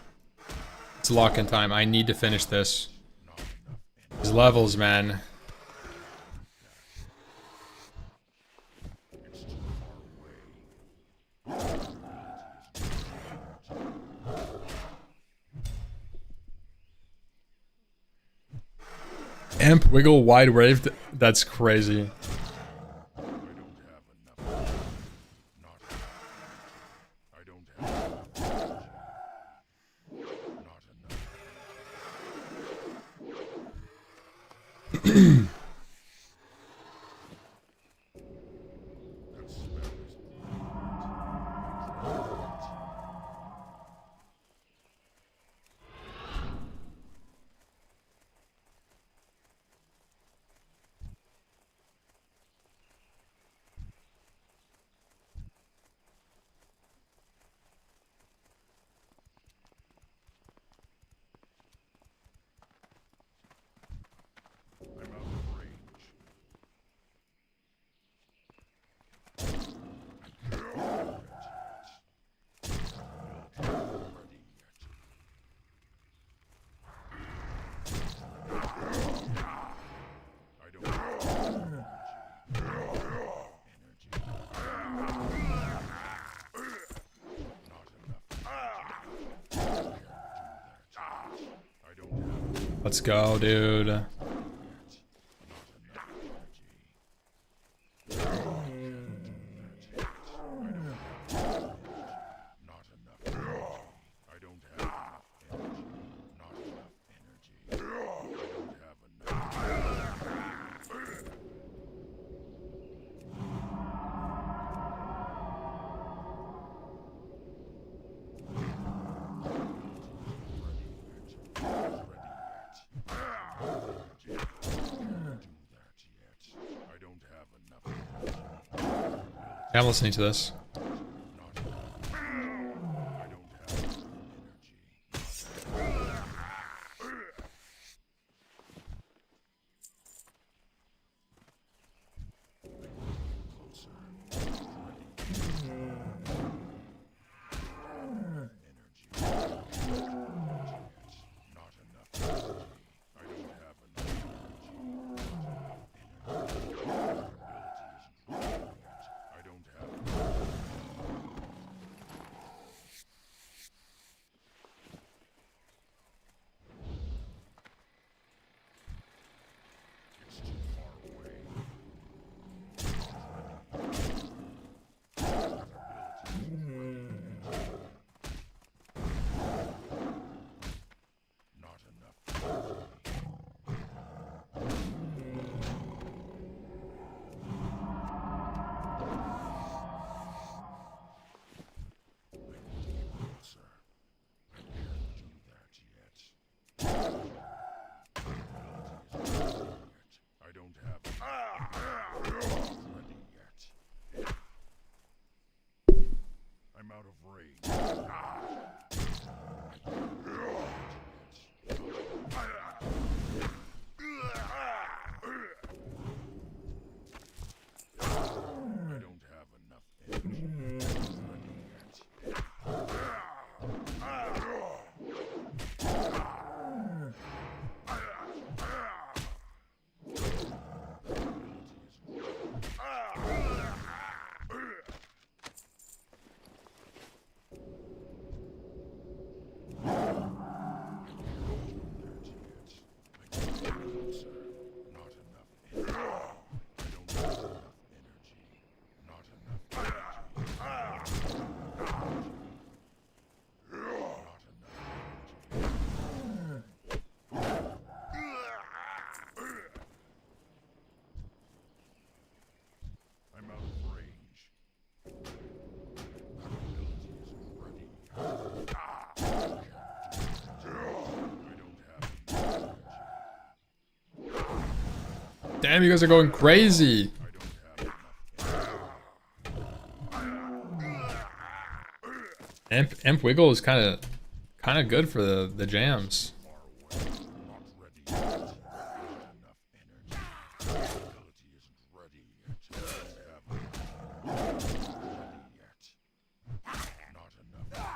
It's lock-in time. I need to finish this. These levels, man. Amp wiggle wide wave. That's crazy. I don't have enough. Not enough. I don't have enough. Not enough. That spell is I'm out of range. I don't have energy. Not enough. I don't have Let's go, dude. not enough energy. Not enough. I don't have enough energy. Not enough energy. I don't have enough. I don't have enough. I'm listening to this. Not enough. I don't have enough energy. Closer. Energy. Not enough energy. I don't have enough energy. Ability isn't ready yet. I don't have enough. It's too far away. Not enough. I need to get closer. I can't do that yet. Ability isn't ready yet. I don't have ready yet. I'm out of range. I don't have enough energy. Ready yet. I'm out of range. Ability isn't ready yet. I don't have energy. Damn, you guys are going crazy. I don't have enough. Amp wiggle is kind of good for the jams. Far away. Not ready yet. Not enough energy. Ability isn't ready yet. I don't have enough. Ready yet. Not enough.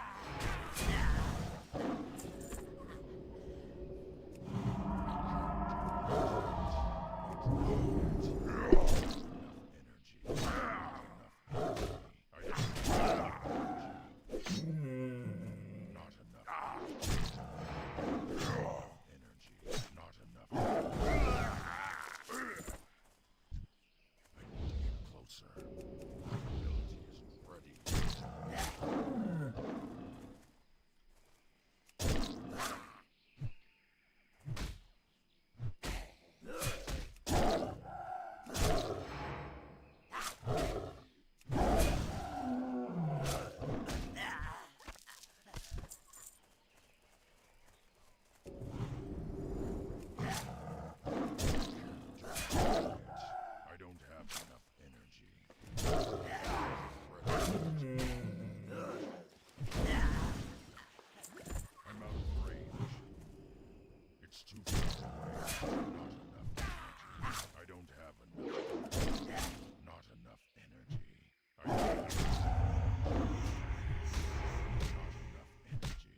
answer. My ability isn't ready. I don't have enough energy. I'm out of range. It's too far away. Not enough energy. I don't have enough. Not enough energy. I don't have not enough energy.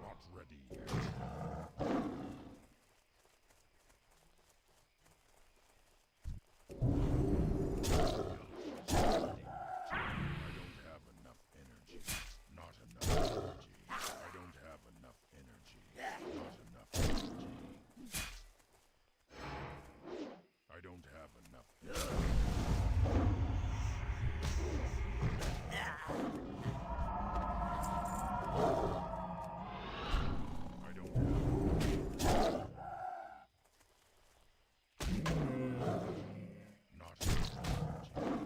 Not ready yet. I don't have enough energy. Not enough energy. I don't have enough energy. Not enough energy. I don't have enough energy. I don't have not enough energy.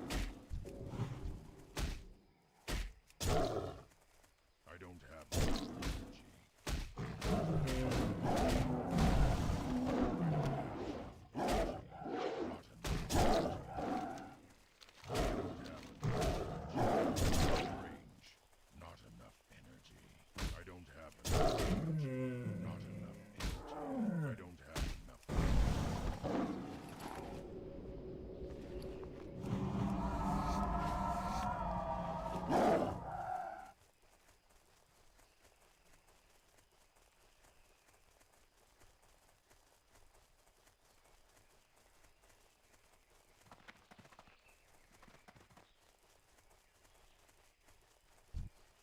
I don't have enough energy. Not enough range. Not enough energy. I don't have enough energy. Not enough energy. I don't have enough.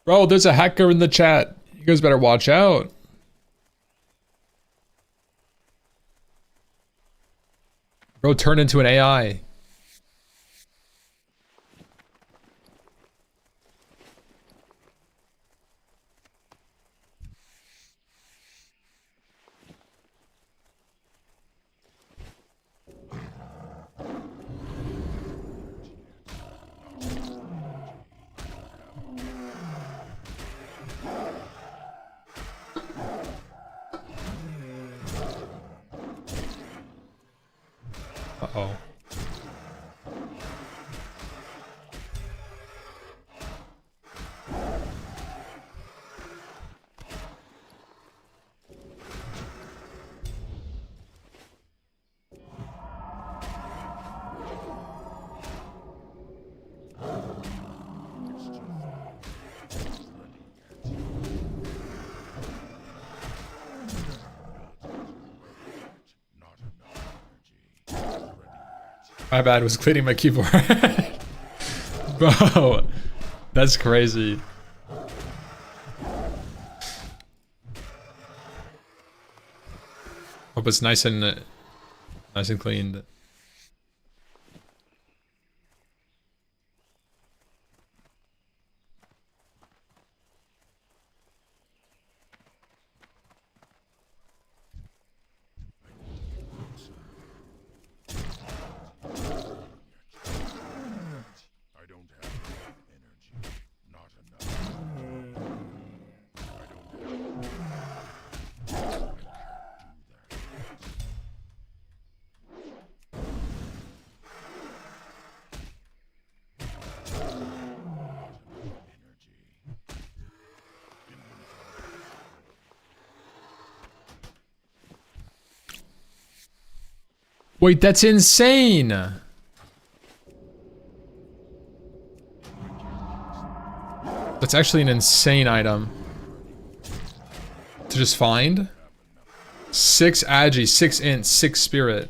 Bro, there's a hacker in the chat. You guys better watch out. Bro, turn into an AI. Uh-oh. It's too far. Not ready yet. Not enough energy. Ready yet. My bad, was cleaning my keyboard. Bro, that's crazy. Hope it's nice and cleaned. I don't have enough energy. Not enough. I don't have. I can't do that. Not enough energy. Wait, that's insane. That's actually an insane item to just find. 6 agi, 6 int, 6 spirit.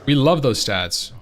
We love those stats.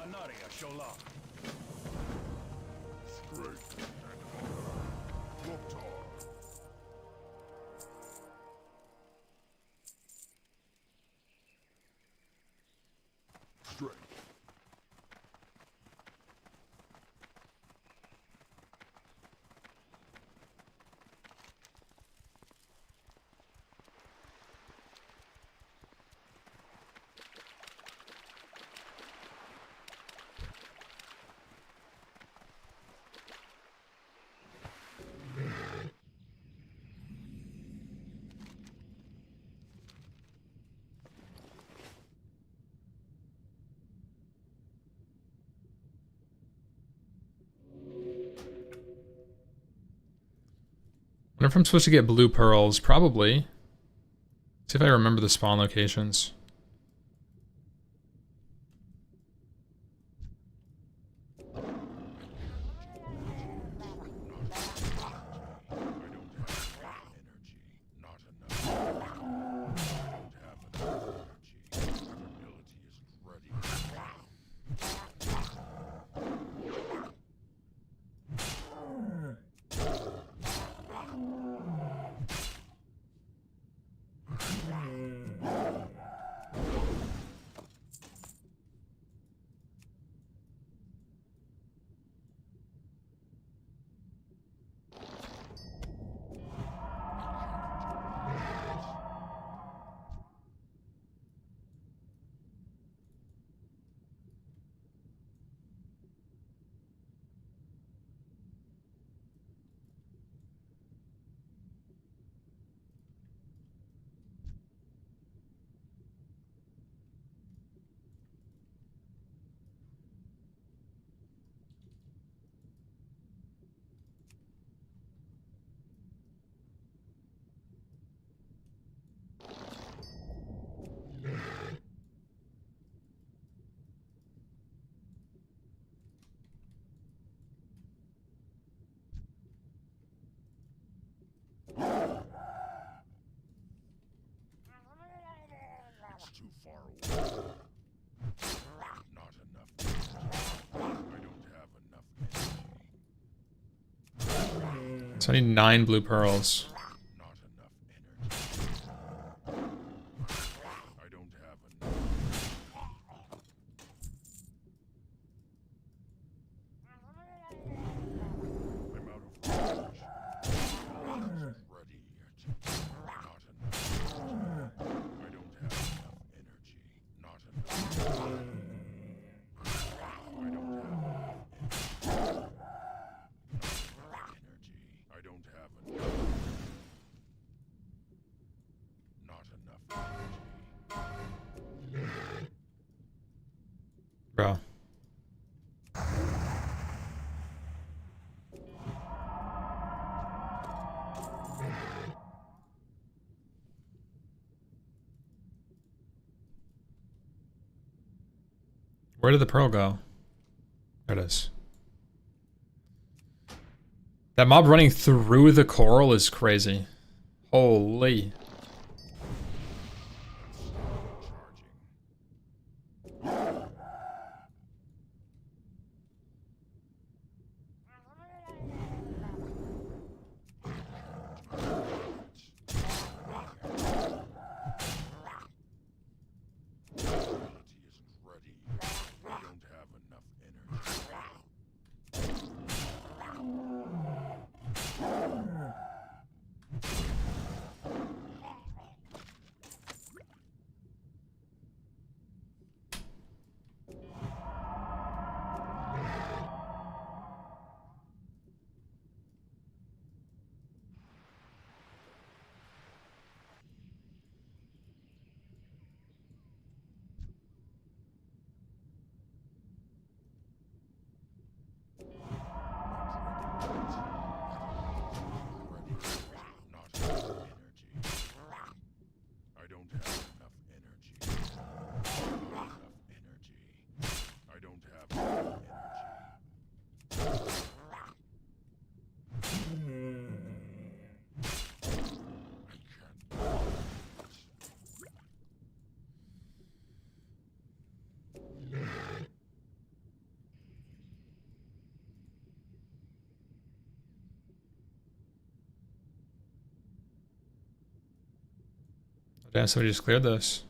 Anaria Shola. Strength and honor. Loktar. Strength. Wonder if I'm supposed to get blue pearls. Probably. See if I remember the spawn locations. It's too far away. Not enough. I don't have enough energy. So I need 9 blue pearls. Not enough energy. I don't have enough. I'm out of range. Not ready yet. Not enough. I don't have enough energy. Not enough. I don't have enough energy. I don't have enough. Not enough energy. Bro. Where did the pearl go? There it is. That mob running through the coral is crazy. Holy. Damn, somebody just cleared this.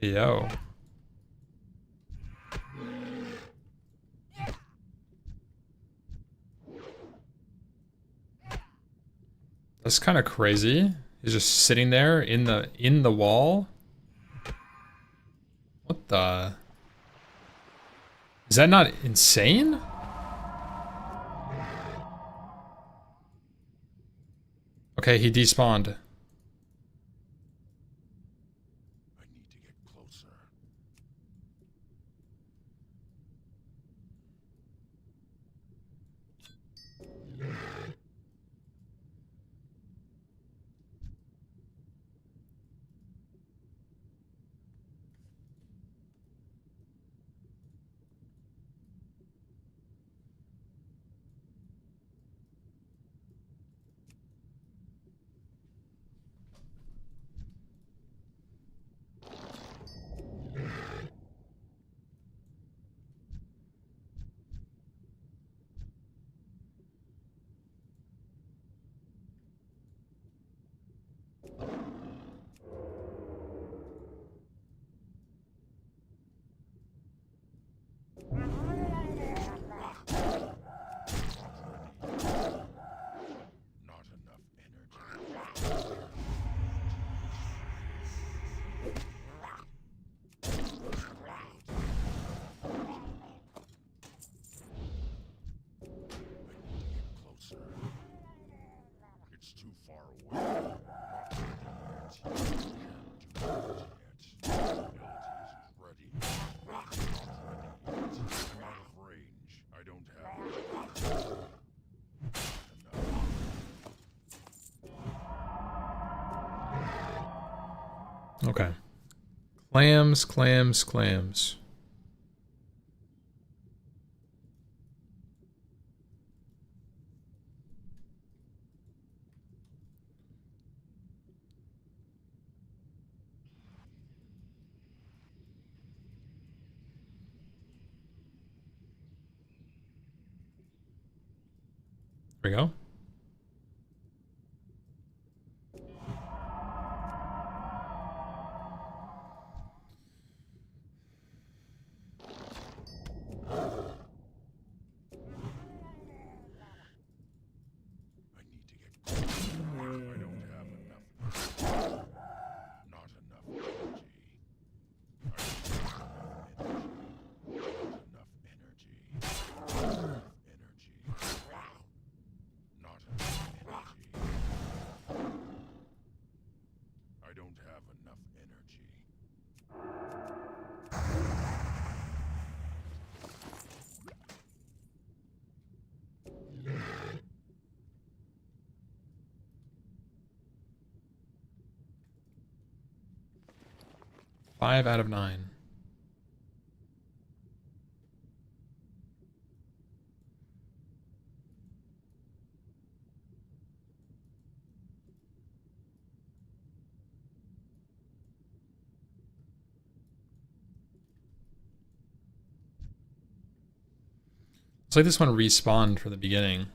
Yo. That's kind of crazy. He's just sitting there in the wall. What the? Is that not insane? Okay, he despawned. I need to get closer. Not enough energy. Closer. It's too far away. Not ready yet. Can't do it yet. Ability isn't ready. Not ready yet. I'm out of range. I don't have enough. Okay. Clams, clams, clams. There we go. I need to get closer. I don't have enough. Not enough energy. I don't have enough energy. Not enough energy. Not enough energy. I don't have enough energy. 5 out of 9. It's like this one respawned from the beginning.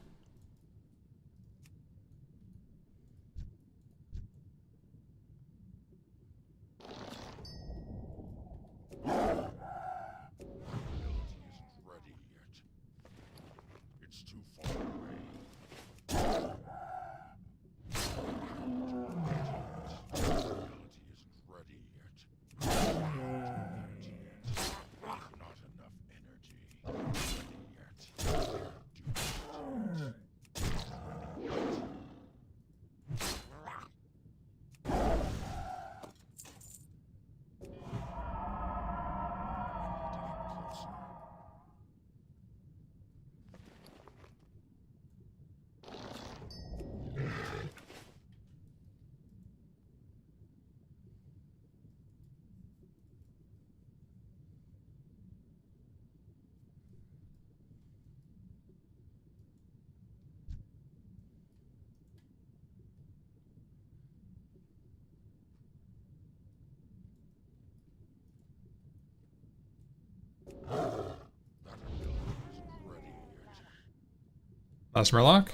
Last Murloc?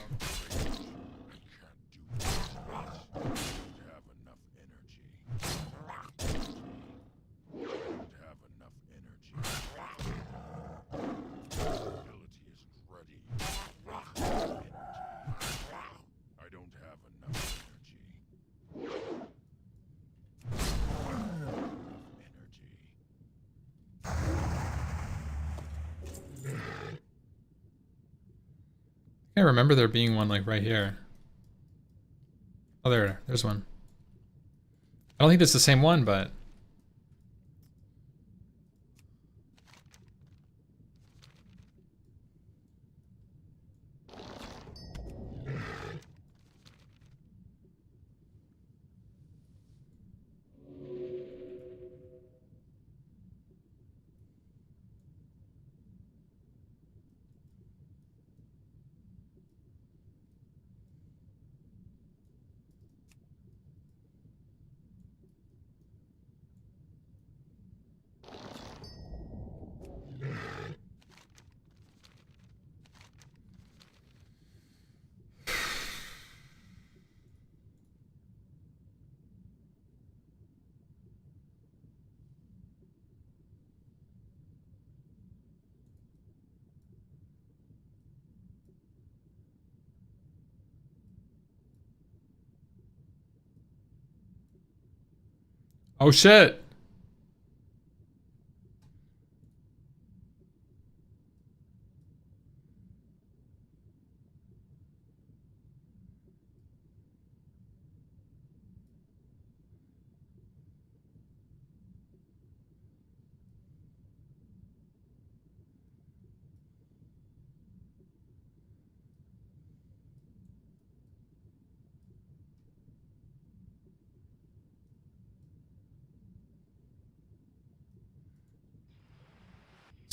I remember there being one like right here. Oh, there's one. I don't think it's the same one, but oh shit!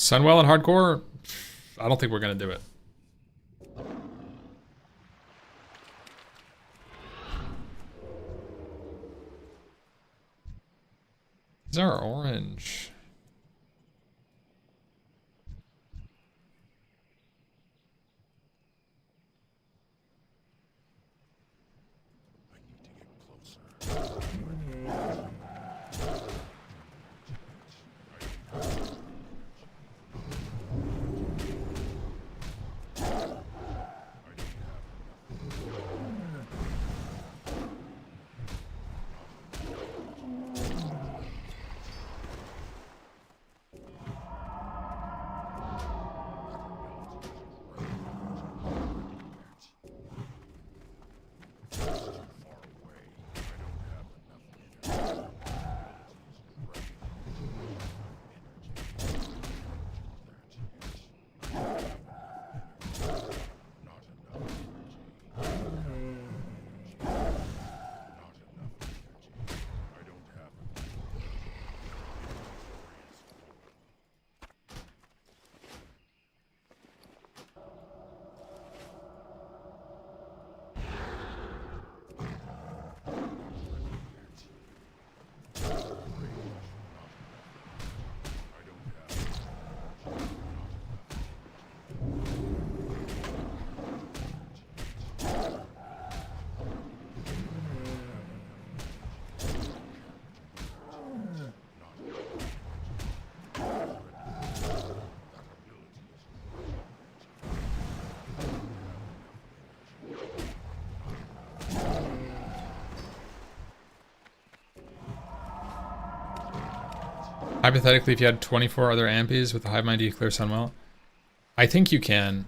Sunwell and hardcore? I don't think we're gonna do it. These are orange. Hypothetically, if you had 24 other ampies with the hive mind, do you clear Sunwell? I think you can.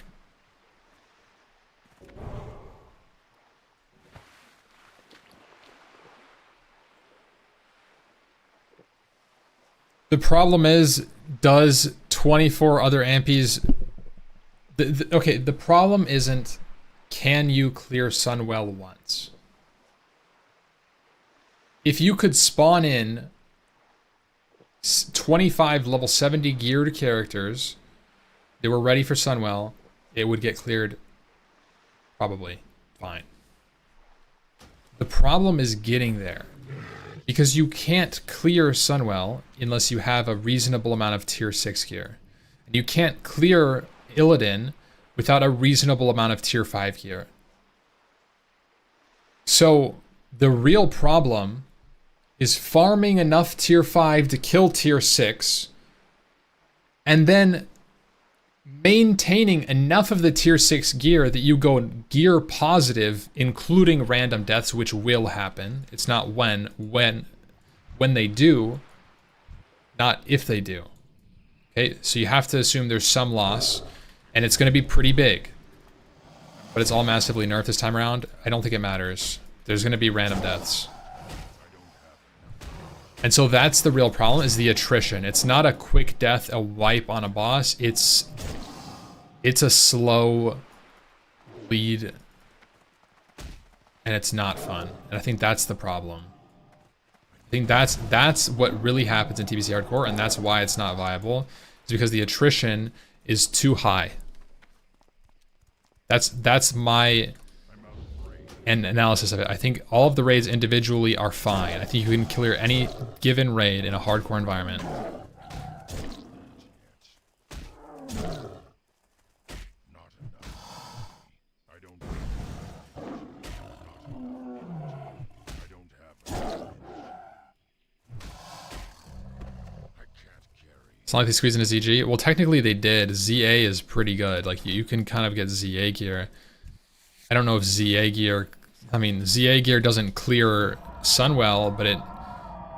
The problem is, does 24 other ampies... okay, the problem isn't, can you clear Sunwell once? If you could spawn in 25 level 70 geared characters that were ready for Sunwell, it would get cleared probably fine. The problem is getting there. Because you can't clear Sunwell unless you have a reasonable amount of tier 6 gear. And you can't clear Illidan without a reasonable amount of tier 5 gear. So the real problem is farming enough tier 5 to kill tier 6 and then maintaining enough of the tier 6 gear that you go gear positive, including random deaths, which will happen. It's not when they do, not if they do. Okay, so you have to assume there's some loss, and it's going to be pretty big. But it's all massively nerfed this time around. I don't think it matters. There's going to be random deaths. And so that's the real problem, is the attrition. It's not a quick death, a wipe on a boss. It's a slow bleed, and it's not fun. And I think that's the problem. I think that's what really happens in TBC Hardcore, and that's why it's not viable. It's because the attrition is too high. That's my analysis of it. I think all of the raids individually are fine. I think you can clear any given raid in a hardcore environment. It's not like they squeezed into ZG. Well, technically they did. ZA is pretty good. Like, you can kind of get ZA gear. I don't know if ZA gear... I mean, ZA gear doesn't clear Sunwell, but it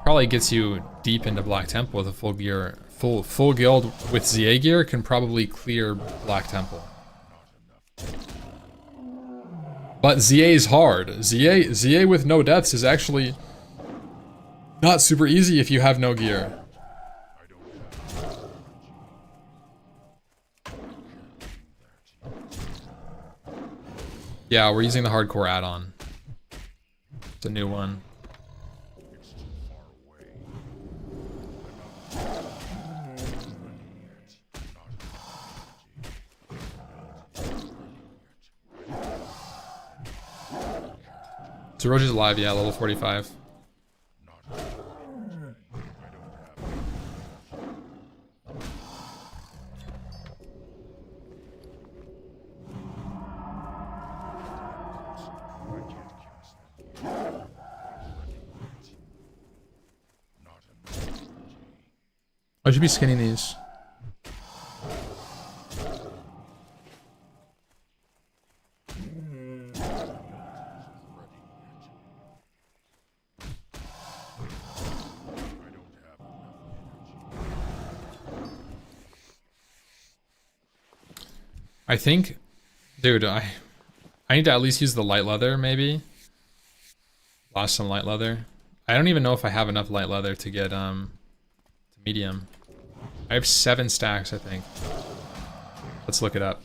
probably gets you deep into Black Temple with a full gear. Full guild with ZA gear can probably clear Black Temple. But ZA is hard. ZA with no deaths is actually not super easy if you have no gear. Yeah, we're using the hardcore add-on. It's a new one. Zeroji's alive, yeah, level 45. I should be skinning these. I think, dude, I need to at least use the light leather, maybe. Lost some light leather. I don't even know if I have enough light leather to get to medium. I have 7 stacks, I think. Let's look it up.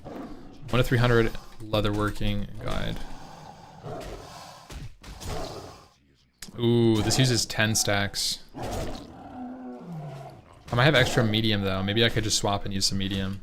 1 to 300 leatherworking guide. Ooh, this uses 10 stacks. I might have extra medium though. Maybe I could just swap and use some medium.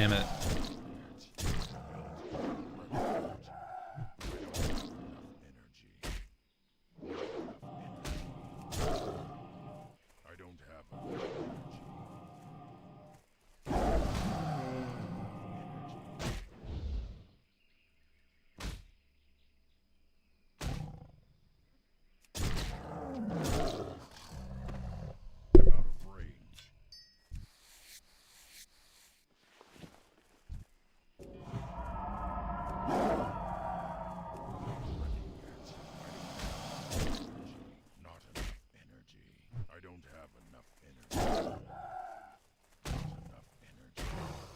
damn it. I don't have enough energy. I'm out of range. Not enough energy. I don't have enough energy. Not enough energy.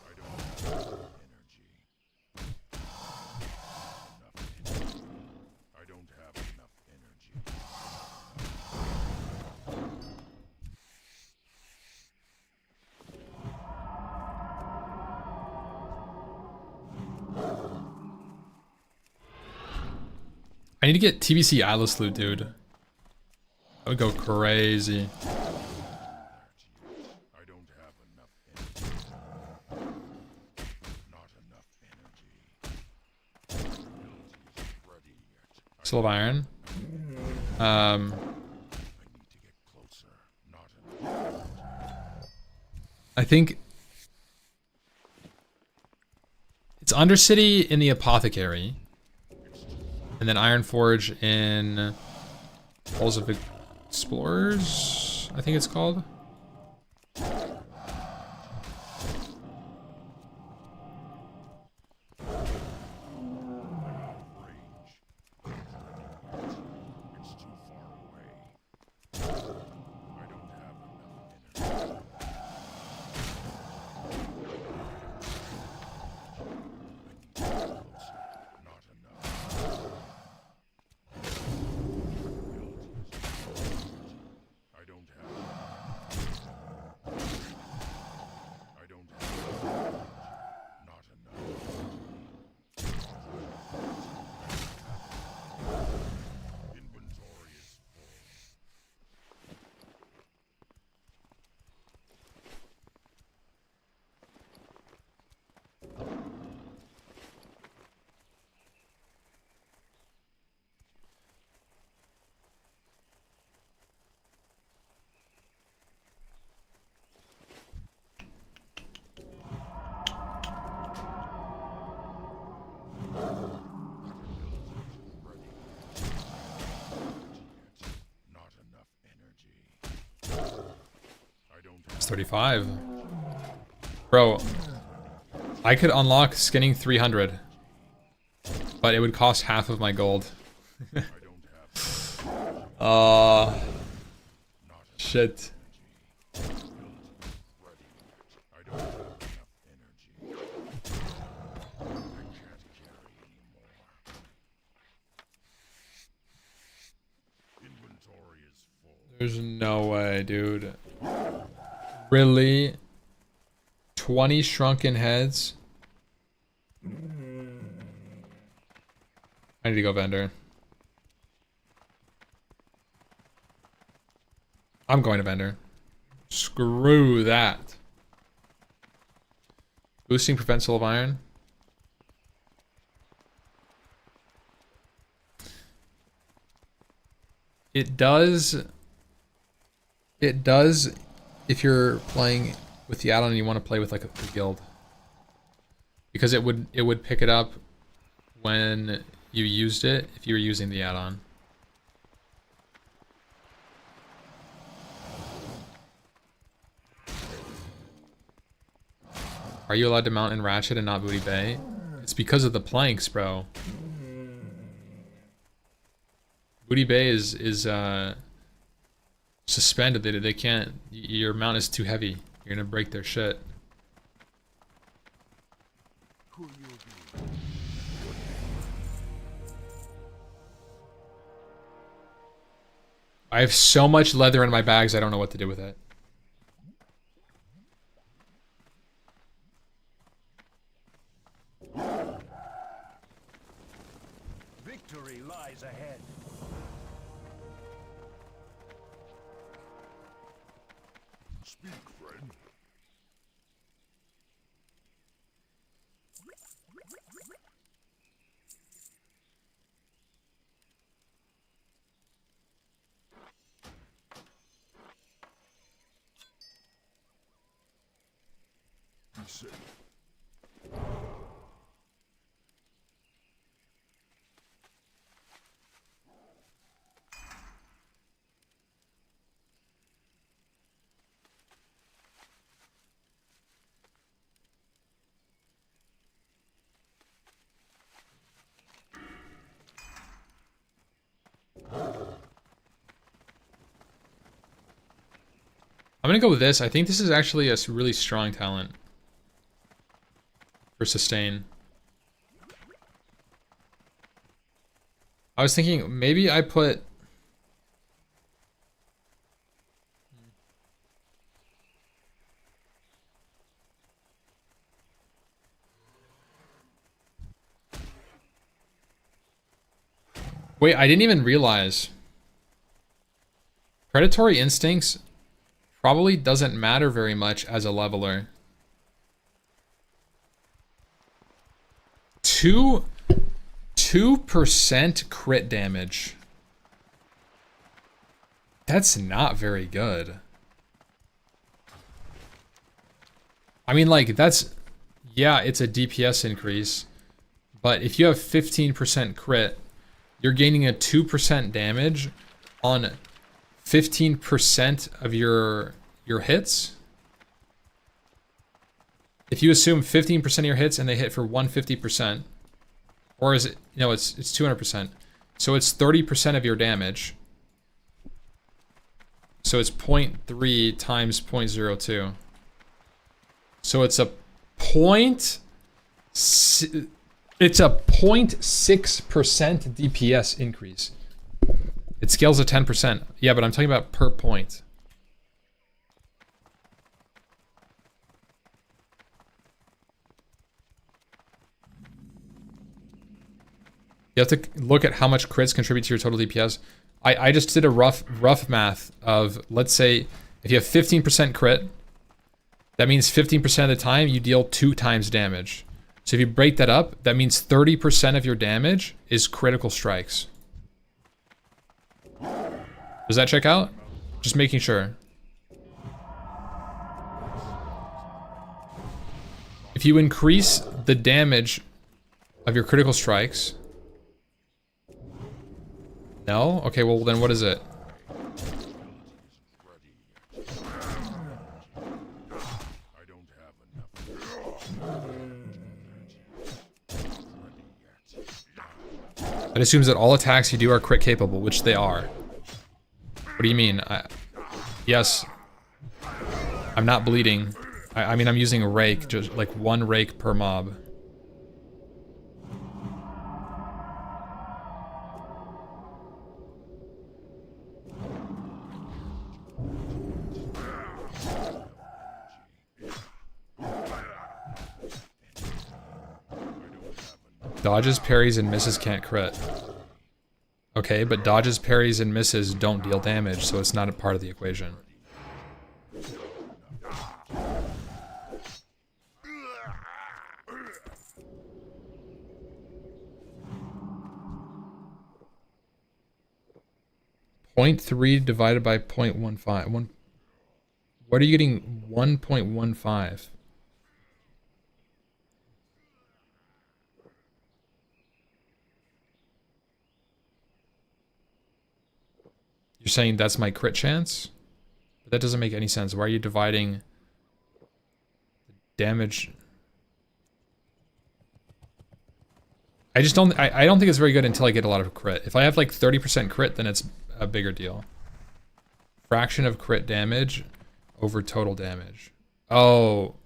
I don't have enough energy. Enough energy. I don't have enough energy. I need to get TBC Atlas loot, dude. I would go crazy. I don't have enough energy. Not enough energy. My ability isn't ready yet. Soul of Iron. I need to get closer. Not enough energy. I think it's Undercity in the Apothecary, and then Iron Forge in Halls of Explorers, I think it's called. Range. It's too far away. I don't have enough energy. I need to get closer. Not enough. I don't have enough. I don't have enough. Not enough. Inventory is full. Not enough energy. I don't have It's 35. Bro, I could unlock skinning 300, but it would cost half of my gold. I don't have Shit. ready yet. I don't have enough energy. I can't carry anymore. Inventory is full. There's no way, dude. Really? 20 shrunken heads? I need to go vendor. I'm going to vendor. Screw that. Boosting prevents Soul of Iron. It does. It does if you're playing with the add-on and you want to play with like a guild. Because it would pick it up when you used it if you were using the add-on. Are you allowed to mount in Ratchet and not Booty Bay? It's because of the planks, bro. Booty Bay is suspended. They can't. Your mount is too heavy. You're gonna break their shit. I have so much leather in my bags. I don't know what to do with it. Victory lies ahead. Speak, friend. safe. I'm gonna go with this. I think this is actually a really strong talent for sustain. I was thinking maybe I put... Wait, I didn't even realize. Predatory instincts probably doesn't matter very much as a leveler. 2% crit damage. That's not very good. I mean, like, that's... Yeah, it's a DPS increase. But if you have 15% crit, you're gaining a 2% damage on 15% of your hits. If you assume 15% of your hits and they hit for 150%, or is it, no, it's 200%. So it's 30% of your damage. So it's 0.3 times 0.02. So it's a it's a 0.6% DPS increase. It scales to 10%. Yeah, but I'm talking about per point. You have to look at how much crits contribute to your total DPS. I just did a rough math of, let's say, if you have 15% crit, that means 15% of the time you deal 2 times damage. So if you break that up, that means 30% of your damage is critical strikes. Does that check out? Just making sure. If you increase the damage of your critical strikes... No? Okay, well then what is it? It assumes that all attacks you do are crit capable, which they are. What do you mean? Yes. I'm not bleeding. I mean, I'm using a rake, just like 1 rake per mob. Dodges, parries, and misses can't crit. Okay, but dodges, parries, and misses don't deal damage, so it's not a part of the equation. .3 divided by 0.15. What are you getting 1.15? You're saying that's my crit chance? But that doesn't make any sense. Why are you dividing the damage? I just don't, I don't think it's very good until I get a lot of crit. If I have like 30% crit, then it's a bigger deal. Fraction of crit damage over total damage. Oh.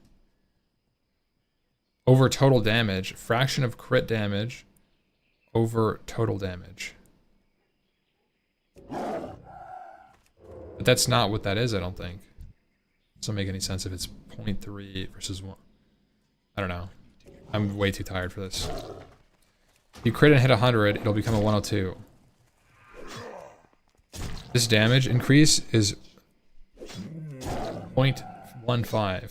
Over total damage. Fraction of crit damage over total damage. But that's not what that is, I don't think. It doesn't make any sense if it's 0.3 versus 1. I don't know. I'm way too tired for this. If you crit and hit 100, it'll become a 102. This damage increase is 0.15.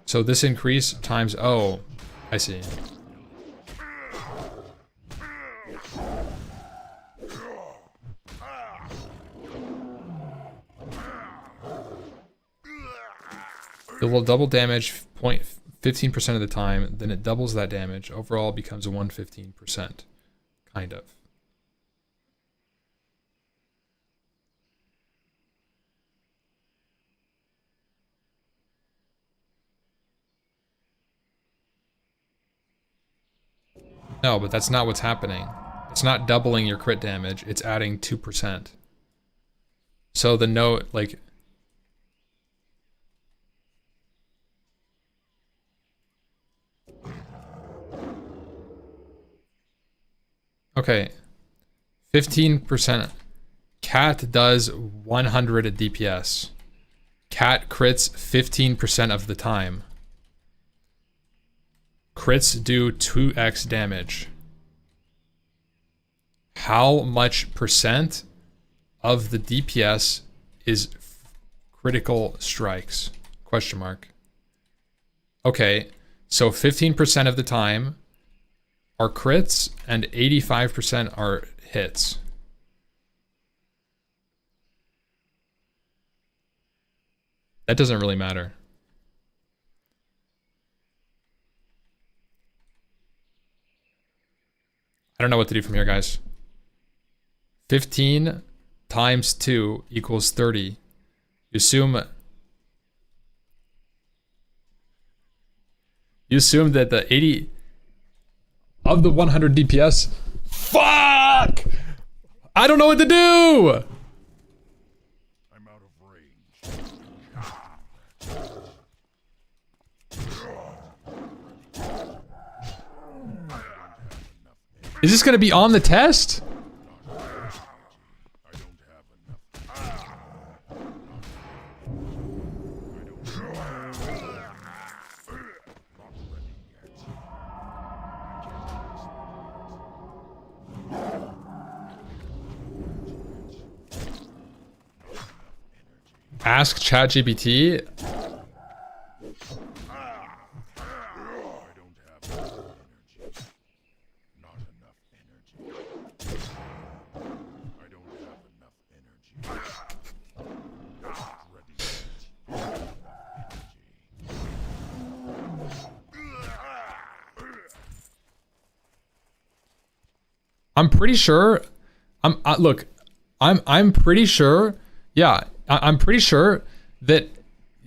So this increase times... Oh, I see. It will double damage 15% of the time, then it doubles that damage. Overall it becomes a 115%. Kind of. No, but that's not what's happening. It's not doubling your crit damage, it's adding 2%. So the note, like... Okay. 15%. Cat does 100 DPS. Cat crits 15% of the time. Crits do 2x damage. How much percent of the DPS is critical strikes? Question mark. Okay, so 15% of the time are crits and 85% are hits. That doesn't really matter. I don't know what to do from here, guys. 15 times 2 equals 30. You assume that the 80 of the 100 DPS. Fuck! I don't know what to do! I'm out of range. Is this gonna be on the test? I don't have enough. Not ready yet. Ask ChatGPT. I don't have enough energy. Not enough energy. I don't have enough energy. Not ready yet. I'm pretty sure. Look. I'm pretty sure. Yeah, I'm pretty sure that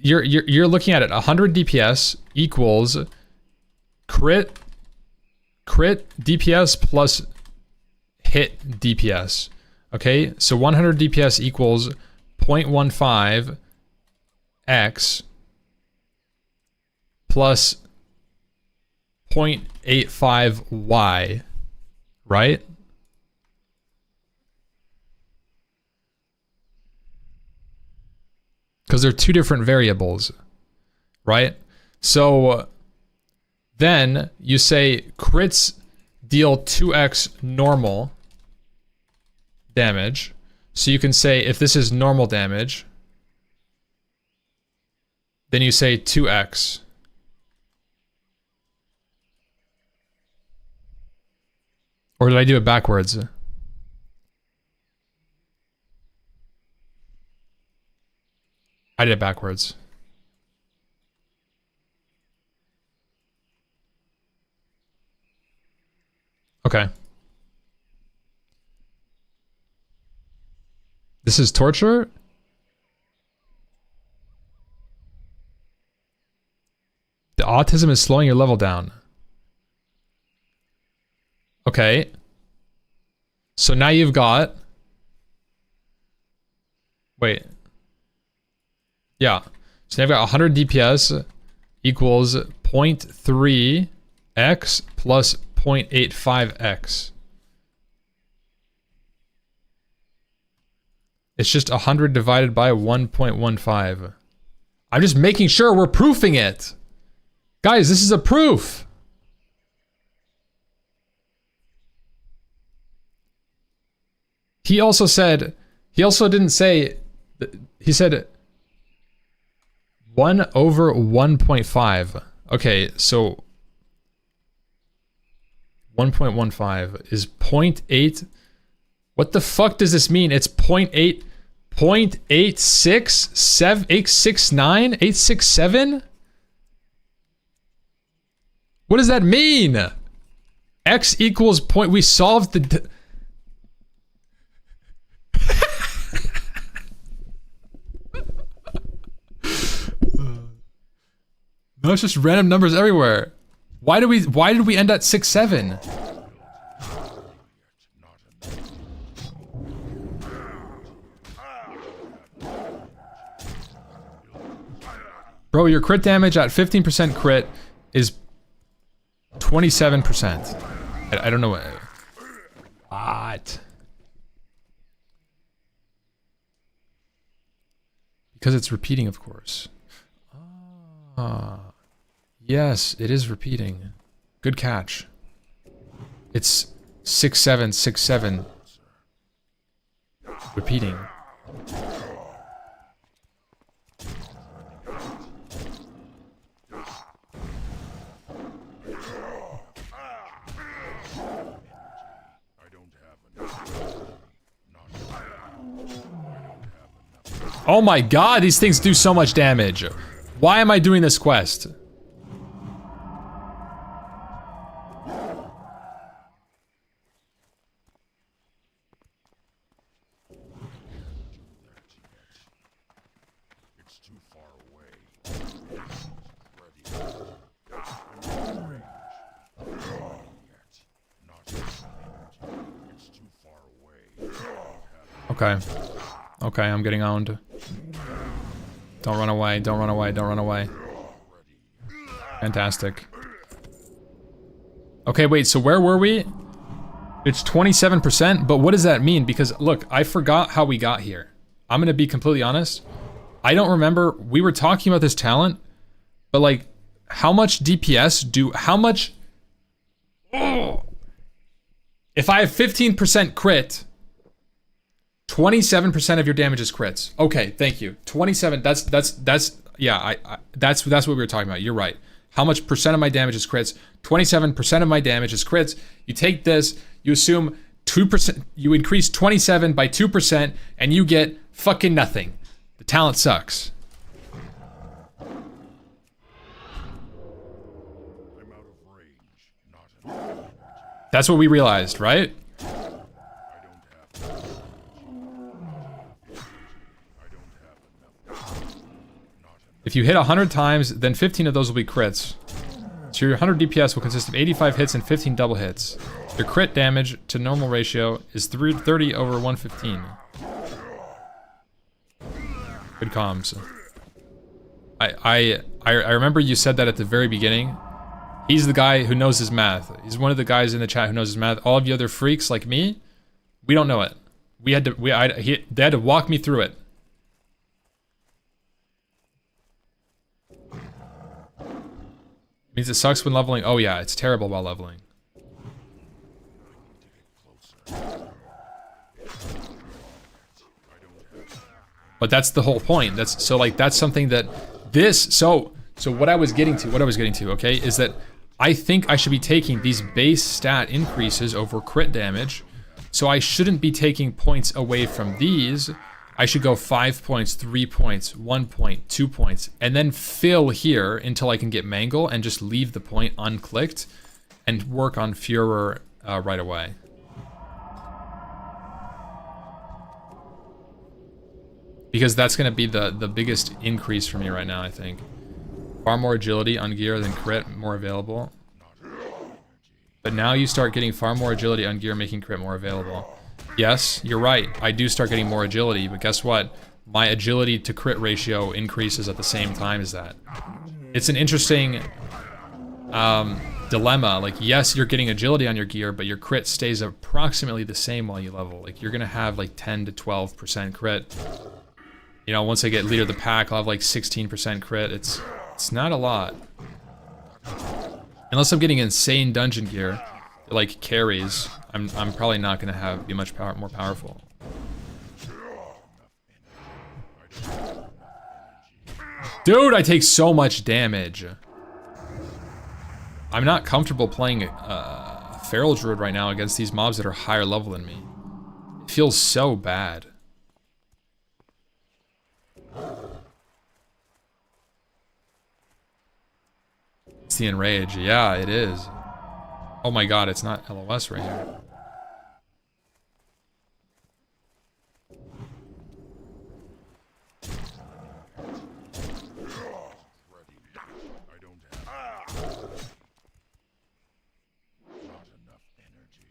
you're looking at it. 100 DPS equals crit DPS plus hit DPS. Okay, so 100 DPS equals 0.15 x plus 0.85 y, right? Because they're two different variables, right? So then you say crits deal 2x normal damage. So you can say if this is normal damage, then you say 2x. Or did I do it backwards? I did it backwards. Okay. This is torture? The autism is slowing your level down. Okay. So now you've got... Wait. Yeah. So now I've got 100 DPS equals 0.3 x plus 0.85 x. It's just 100 divided by 1.15. I'm just making sure we're proofing it. Guys, this is a proof. He also didn't say, he said 1 over 1.5. Okay, so 1.15 is 0.8. What the fuck does this mean? It's 0.8, 0.867, 869, 867? What does that mean? X equals point. We solved the. No, it's just random numbers everywhere. Why did we end at 6, 7? Bro, your crit damage at 15% crit is 27%. I don't know what. What? Because it's repeating, of course. Ah. Yes, it is repeating. Good catch. It's 6, 7, 6, 7. Repeating. Oh my god, these things do so much damage. Why am I doing this quest? It's too far away. Ready. Not it's too far away. Okay. Okay, I'm getting owned. Don't run away, don't run away, don't run away. Fantastic. Okay, wait, so where were we? It's 27%, but what does that mean? Because, look, I forgot how we got here. I'm gonna be completely honest. I don't remember, we were talking about this talent, but like, how much DPS do, how much... Oh. If I have 15% crit, 27% of your damage is crits. Okay, thank you. 27, that's yeah, that's what we were talking about. You're right. How much percent of my damage is crits? 27% of my damage is crits. You take this, you assume 2%, you increase 27 by 2%, and you get fucking nothing. The talent sucks. I'm out of range. Not enough. That's what we realized, right? If you hit 100 times, then 15 of those will be crits. So your 100 DPS will consist of 85 hits and 15 double hits. Your crit damage to normal ratio is 30 over 115. Good comms. I remember you said that at the very beginning. He's the guy who knows his math. He's one of the guys in the chat who knows his math. All of you other freaks like me, we don't know it. They had to walk me through it. Means it sucks when leveling. Oh yeah, it's terrible while leveling. But that's the whole point. That's so like that's something that this so what I was getting to, okay, is that I think I should be taking these base stat increases over crit damage. So I shouldn't be taking points away from these. I should go 5 points, 3 points, 1 point, 2 points, and then fill here until I can get Mangle and just leave the point unclicked and work on Furor right away. Because that's going to be the biggest increase for me right now, I think. Far more agility on gear than crit, more available. But now you start getting far more agility on gear, making crit more available. Yes, you're right. I do start getting more agility, but guess what? My agility to crit ratio increases at the same time as that. It's an interesting dilemma. Like, yes, you're getting agility on your gear, but your crit stays approximately the same while you level. Like, you're gonna have like 10 to 12% crit. You know, once I get leader of the pack, I'll have like 16% crit. It's not a lot. Unless I'm getting insane dungeon gear, like carries, I'm probably not gonna be much more powerful. Dude, I take so much damage. I'm not comfortable playing Feral Druid right now against these mobs that are higher level than me. It feels so bad. It's Beastie and Rage. Yeah, it is. Oh my god, it's not LOS right here. I don't have not enough energy.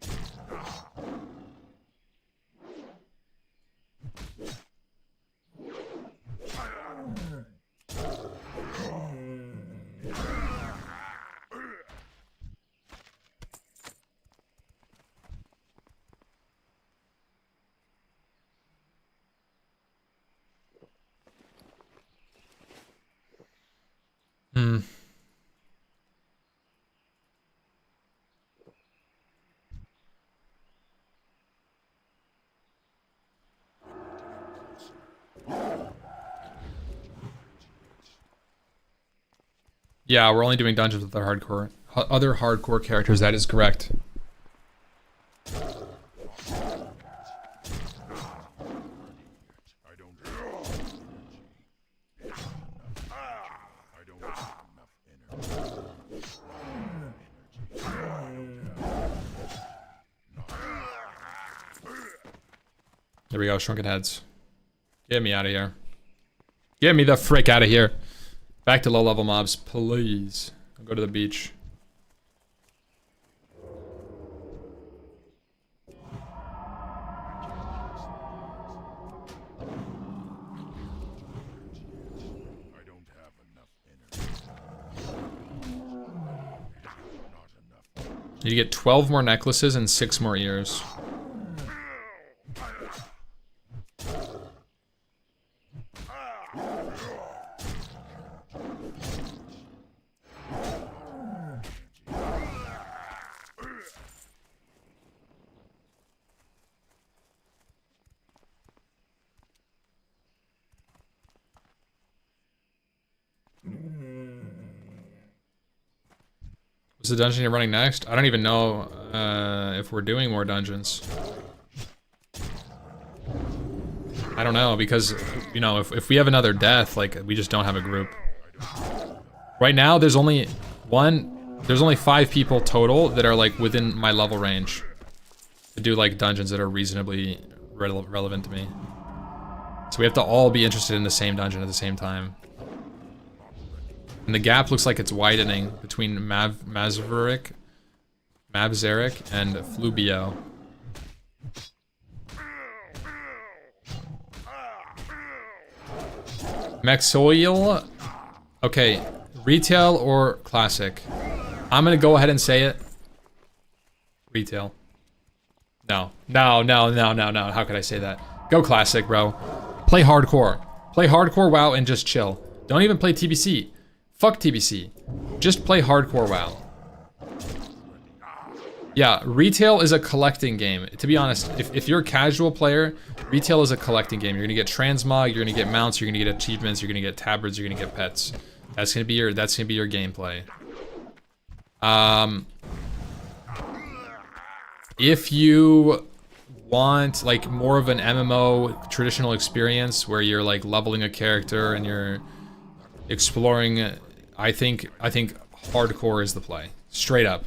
Hmm. Yeah, we're only doing dungeons with other hardcore characters. That is correct. I don't have energy. I don't have enough There we go, shrunken heads. Get me out of here. Get me the frick out of here. Back to low-level mobs, please. I'll go to the beach. I don't have enough energy. Not enough. You get 12 more necklaces and 6 more ears. What's the dungeon you're running next? I don't even know if we're doing more dungeons. I don't know, because, you know, if we have another death, like, we just don't have a group. Right now, there's only 5 people total that are, like, within my level range to do, like, dungeons that are reasonably relevant to me. So we have to all be interested in the same dungeon at the same time. And the gap looks like it's widening between Mavzerick and Flubio. Maxoil? Okay, retail or classic? I'm gonna go ahead and say it. Retail. No. How could I say that? Go classic, bro. Play hardcore. Play hardcore WoW and just chill. Don't even play TBC. Fuck TBC. Just play hardcore WoW. Yeah, retail is a collecting game. To be honest, if you're a casual player, retail is a collecting game. You're gonna get transmog, you're gonna get mounts, you're gonna get achievements, you're gonna get tabards, you're gonna get pets. That's gonna be your gameplay. If you want like more of an MMO traditional experience where you're like leveling a character and you're exploring, I think hardcore is the play. Straight up.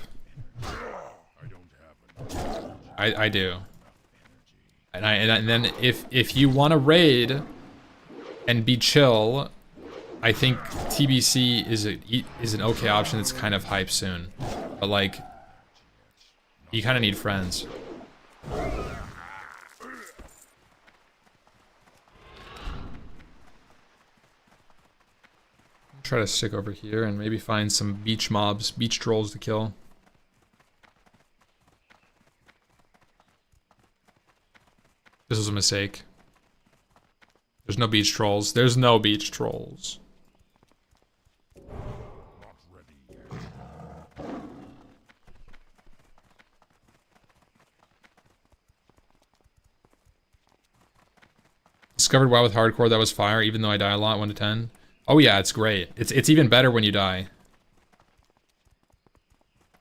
I do. And then if you want to raid and be chill, I think TBC is an okay option. It's kind of hype soon, but like you kind of need friends. Try to stick over here and maybe find some beach mobs, beach trolls to kill. This was a mistake. There's no beach trolls. There's no beach trolls. Discovered WoW with hardcore, that was fire, even though I die a lot, 1 to 10. Oh yeah, it's great. It's even better when you die.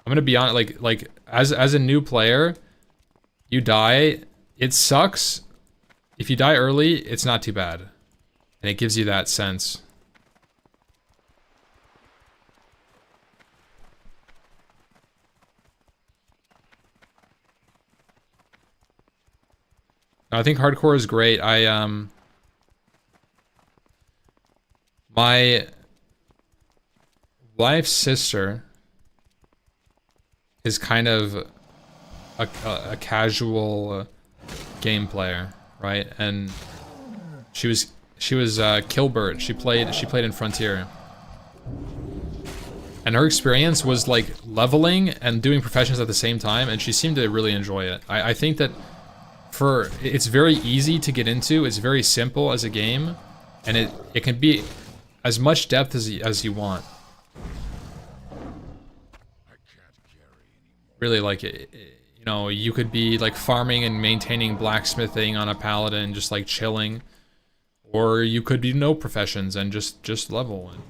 I'm gonna be on like as a new player, you die, it sucks. If you die early, it's not too bad. And it gives you that sense. I think hardcore is great. My wife's sister is kind of a casual game player, right? And she was Kilbert. She played in Frontier. And her experience was like leveling and doing professions at the same time, and she seemed to really enjoy it. I think that it's very easy to get into, it's very simple as a game, and it can be as much depth as you want. Really, like, you know, you could be like farming and maintaining blacksmithing on a paladin, just like chilling. Or you could do no professions and just level. And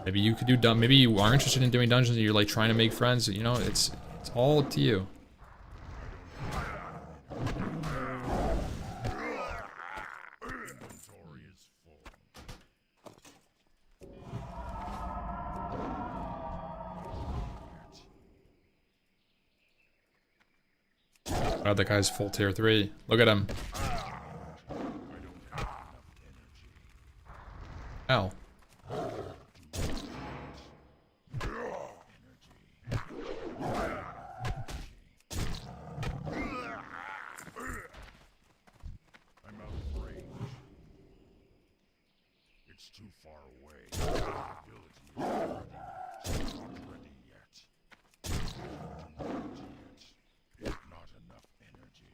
maybe you could do maybe you are interested in doing dungeons and you're like trying to make friends. You know, it's all up to you. God, that guy's full tier 3. Look at him. Ow. It's too far away. Ability is not ready yet. Not enough energy.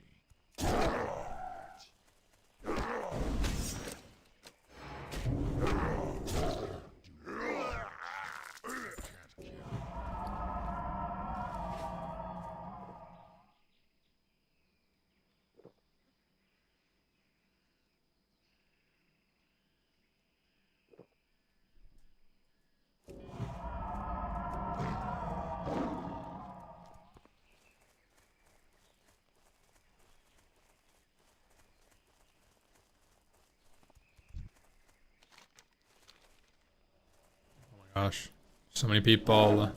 Gosh, so many people.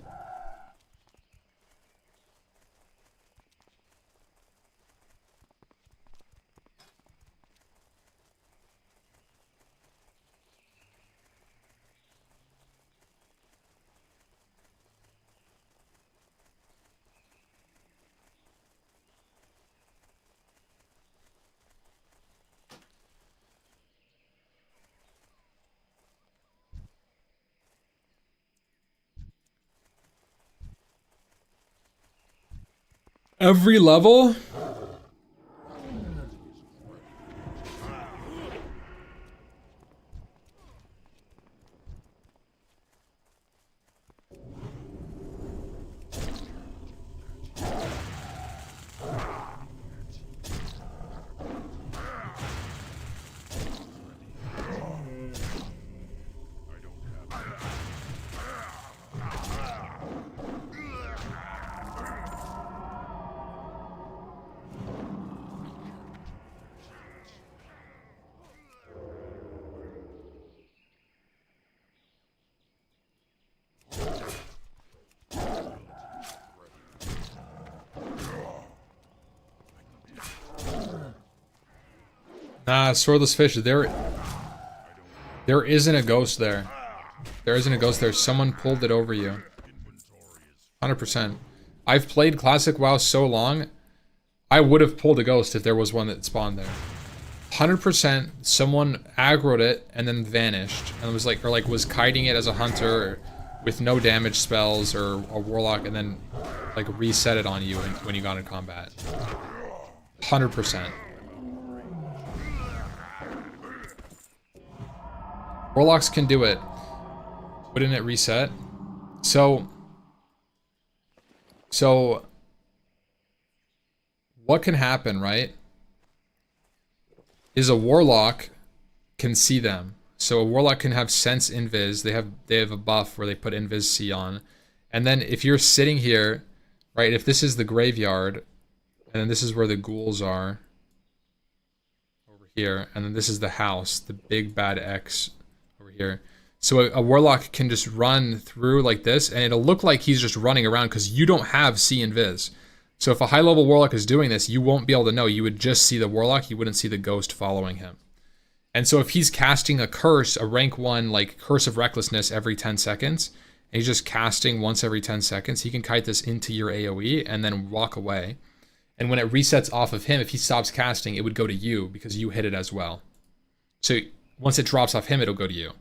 Every level? Nah, swordless fish. There isn't a ghost there. There isn't a ghost there. Someone pulled it over you. 100%. I've played Classic WoW so long, I would have pulled a ghost if there was one that spawned there. 100%. Someone aggroed it and then vanished, and was like, or like was kiting it as a hunter with no damage spells or a warlock, and then like reset it on you when you got in combat. 100%. Warlocks can do it. Wouldn't it reset? So what can happen, right? Is a warlock can see them. So a warlock can have sense invis. They have a buff where they put invis C on. And then if you're sitting here, right, if this is the graveyard, and then this is where the ghouls are over here, and then this is the house, the big bad X over here. So a warlock can just run through like this, and it'll look like he's just running around because you don't have C and Viz. So if a high level warlock is doing this, you won't be able to know. You would just see the warlock, you wouldn't see the ghost following him. And so if he's casting a curse, a rank 1 like Curse of Recklessness every 10 seconds, and he's just casting once every 10 seconds, he can kite this into your AoE and then walk away. And when it resets off of him, if he stops casting, it would go to you because you hit it as well. So once it drops off him, it'll go to you.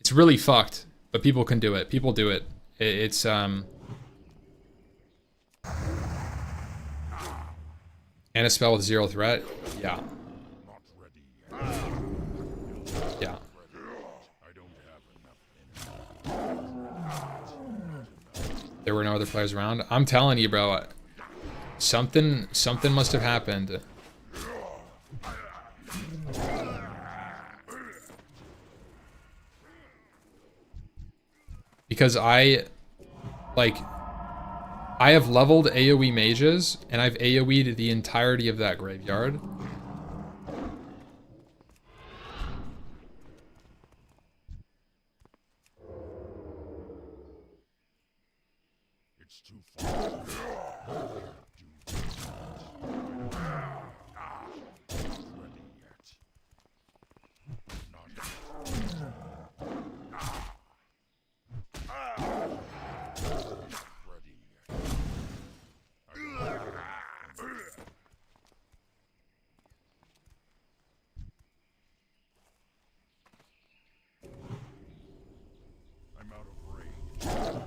It's really fucked, but people can do it. People do it. It's and a spell with 0 threat? Yeah. Yeah. There were no other players around. I'm telling you, bro. Something must have happened. Because I have leveled AoE mages, and I've AoE'd the entirety of that graveyard. It's too far. Ready yet. Not ready yet. I'm out of range.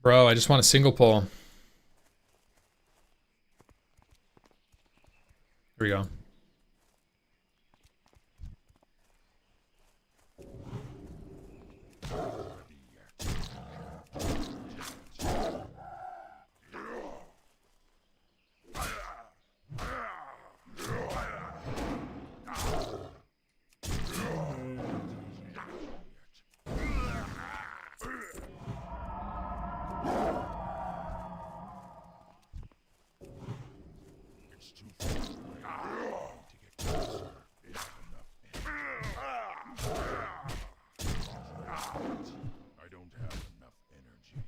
Bro, I just want a single pull. Here we go. I don't have enough energy.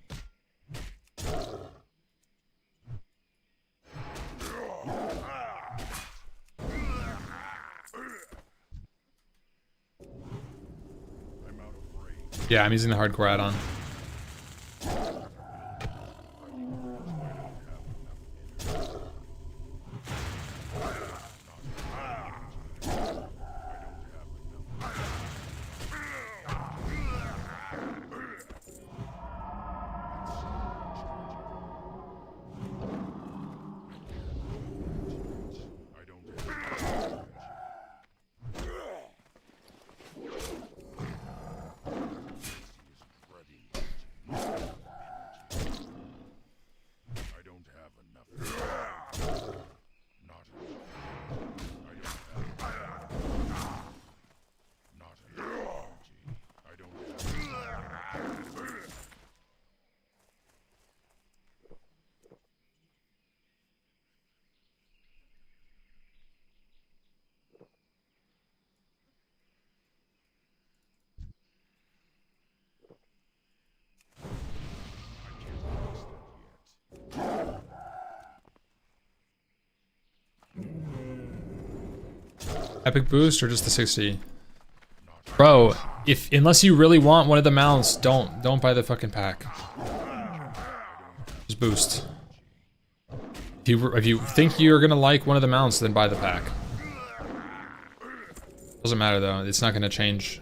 I'm out of range. Yeah, I'm using the hardcore add-on. Ready. Epic boost or just the 60? Bro, unless you really want one of the mounts, don't buy the fucking pack. Just boost. If you think you're gonna like one of the mounts, then buy the pack. Doesn't matter though, it's not gonna change.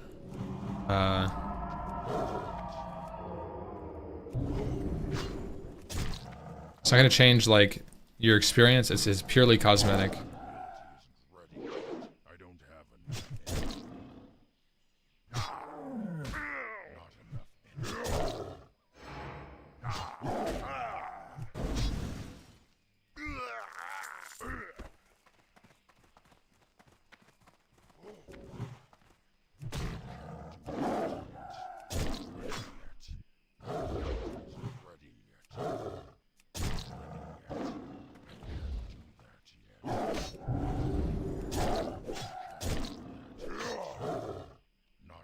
It's not gonna change like your experience. It's purely cosmetic. I don't have enough energy. Not enough energy. Ready yet. Not enough.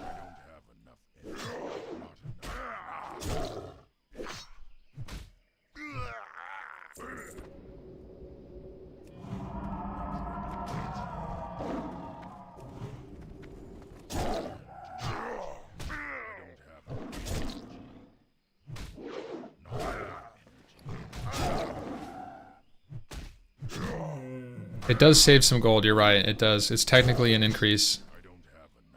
I don't have enough energy. Not enough. It does save some gold, you're right, it does. It's technically an increase. I don't have enough.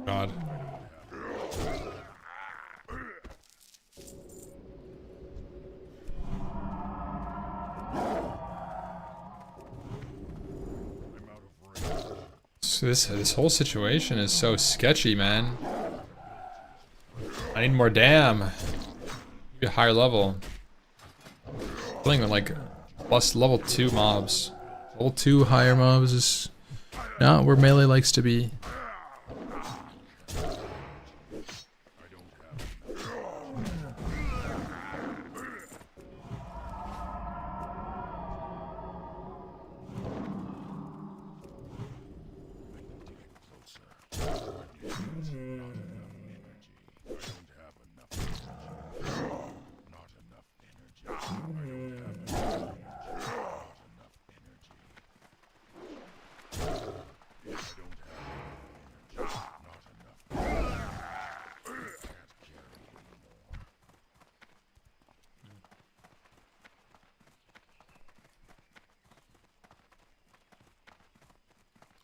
God. So this whole situation is so sketchy, man. I need more damn. Be a higher level. Playing with like plus level 2 mobs. Level 2 higher mobs is not where melee likes to be.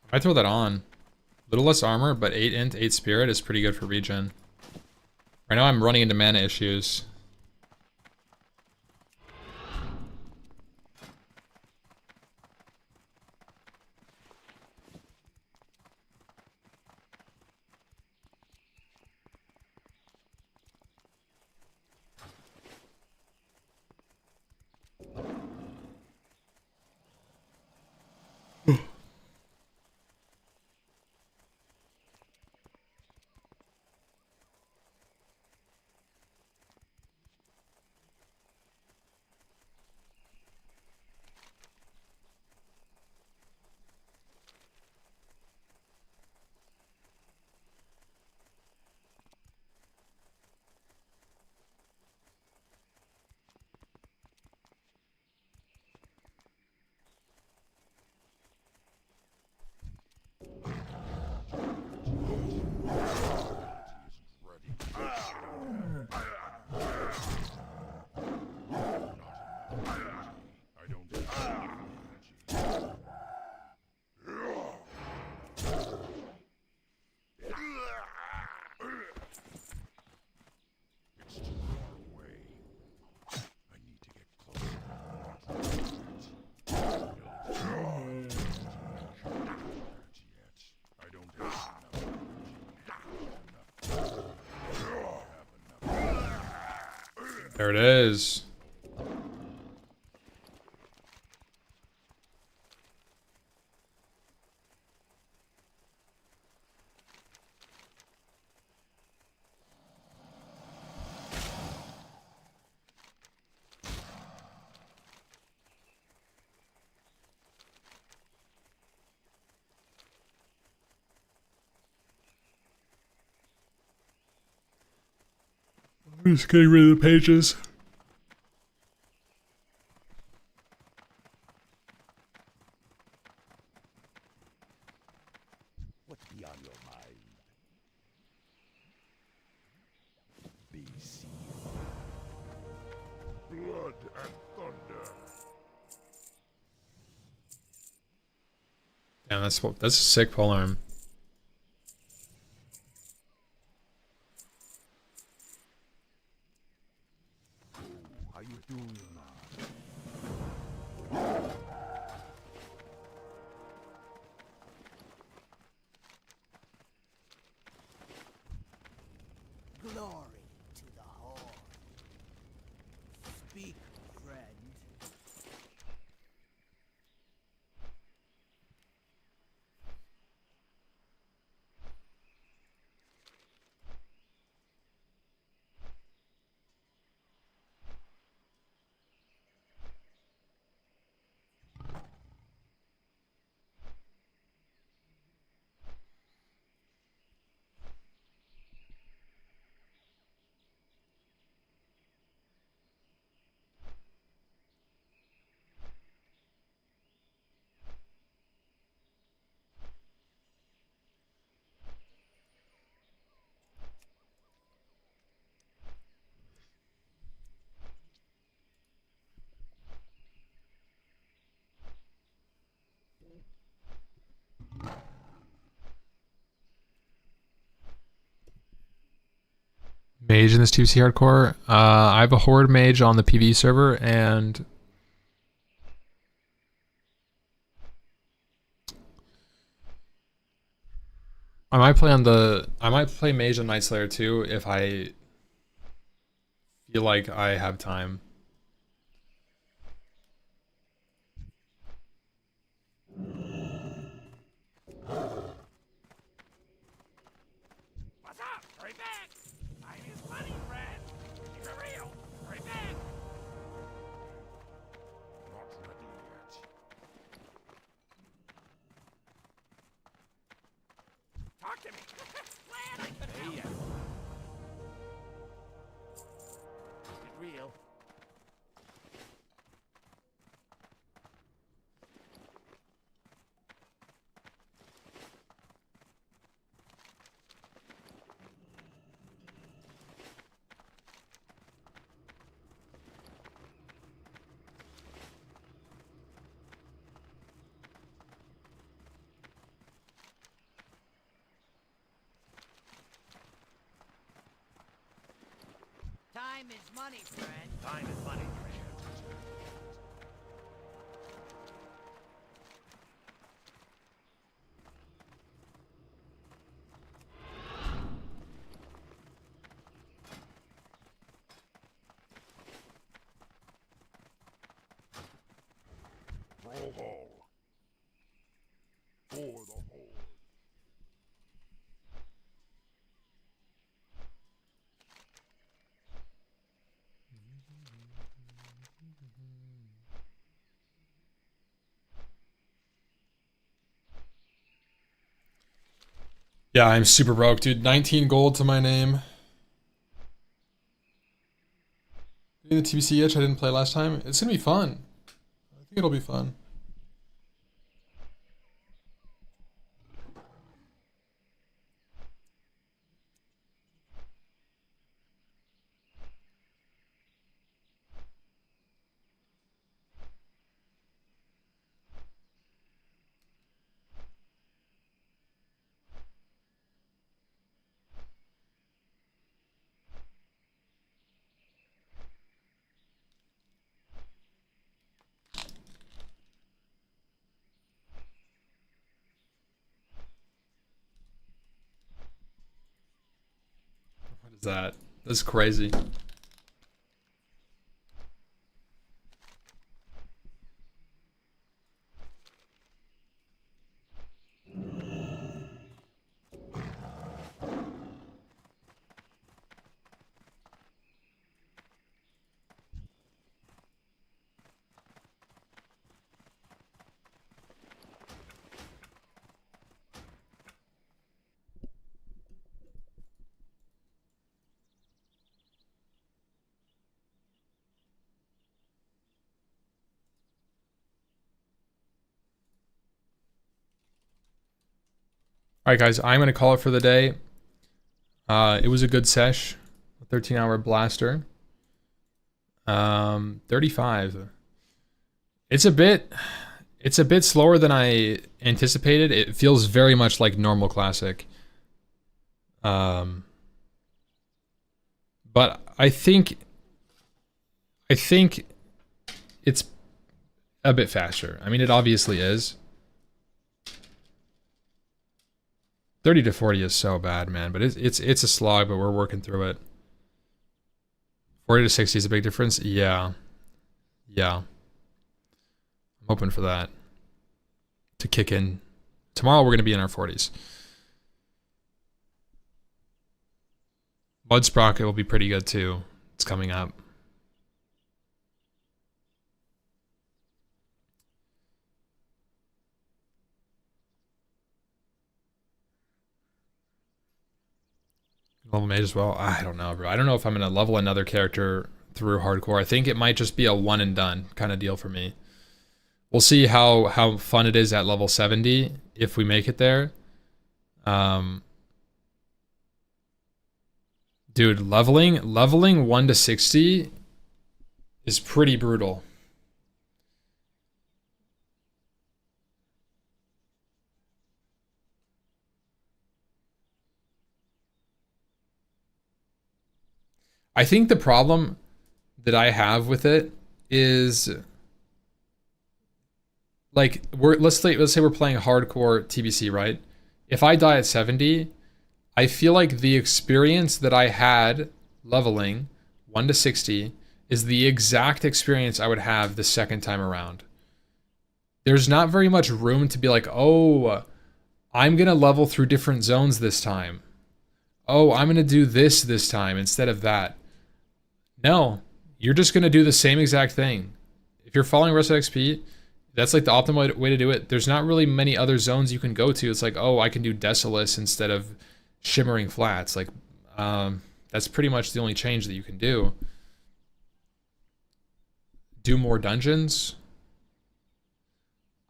I throw that on. Little less armor, but 8 int, 8 spirit is pretty good for regen. Right now I'm running into mana issues. There it is. I'm just getting rid of the pages. What's beyond your mind? BC. Blood and thunder. Damn, that's a sick polearm. How you doing, man? Glory to the Horde. Speak, friend. Mage in this TBC hardcore. I have a horde mage on the PvE server, and I might play mage on Night Slayer too if I feel like I have time. What's up? Hurry back! Time is money, friend. Keep it real. Hurry back! Not ready yet. Talk to me. Glad I could help. Keep it real. Time is money, friend. Time is money, friend. Roll call. For the Horde. Yeah, I'm super broke, dude. 19 gold to my name. Getting the TBC itch I didn't play last time. It's gonna be fun. I think it'll be fun. What is that? That's crazy. All right, guys, I'm going to call it for the day. It was a good sesh. A 13-hour blaster. 35. It's a bit slower than I anticipated. It feels very much like normal classic. But I think it's a bit faster. I mean, it obviously is. 30 to 40 is so bad, man, but it's a slog, but we're working through it. 40 to 60 is a big difference. Yeah. I'm hoping for that to kick in. Tomorrow we're going to be in our 40s. Blood Sprocket will be pretty good too. It's coming up. Level mage as well. I don't know, bro. I don't know if I'm gonna level another character through hardcore. I think it might just be a one and done kind of deal for me. We'll see how fun it is at level 70 if we make it there. Dude, leveling 1 to 60 is pretty brutal. I think the problem that I have with it is like let's say we're playing hardcore TBC, right? If I die at 70, I feel like the experience that I had leveling 1 to 60 is the exact experience I would have the second time around. There's not very much room to be like, oh, I'm gonna level through different zones this time. Oh, I'm gonna do this time instead of that. No, you're just going to do the same exact thing. If you're following Rest XP, that's like the optimal way to do it. There's not really many other zones you can go to. It's like, oh, I can do Desolus instead of Shimmering Flats. Like, that's pretty much the only change that you can do. Do more dungeons?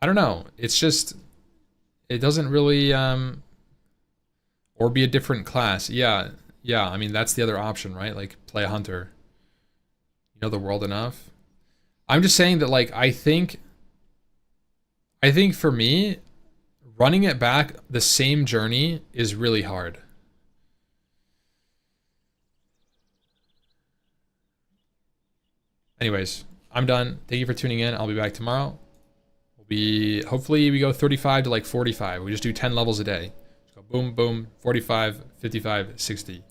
I don't know. It's just, it doesn't really, or be a different class. Yeah. I mean, that's the other option, right? Like, play a hunter. You know the world enough. I'm just saying that, like, I think for me, running it back the same journey is really hard. Anyways, I'm done. Thank you for tuning in. I'll be back tomorrow. Hopefully we go 35 to like 45. We just do 10 levels a day. Just go boom, boom, 45, 55, 60.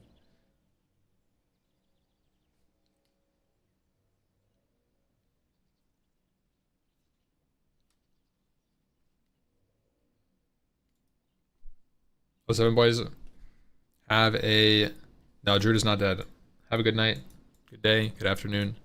What's up, boys? No, Druid is not dead. Have a good night, good day, good afternoon.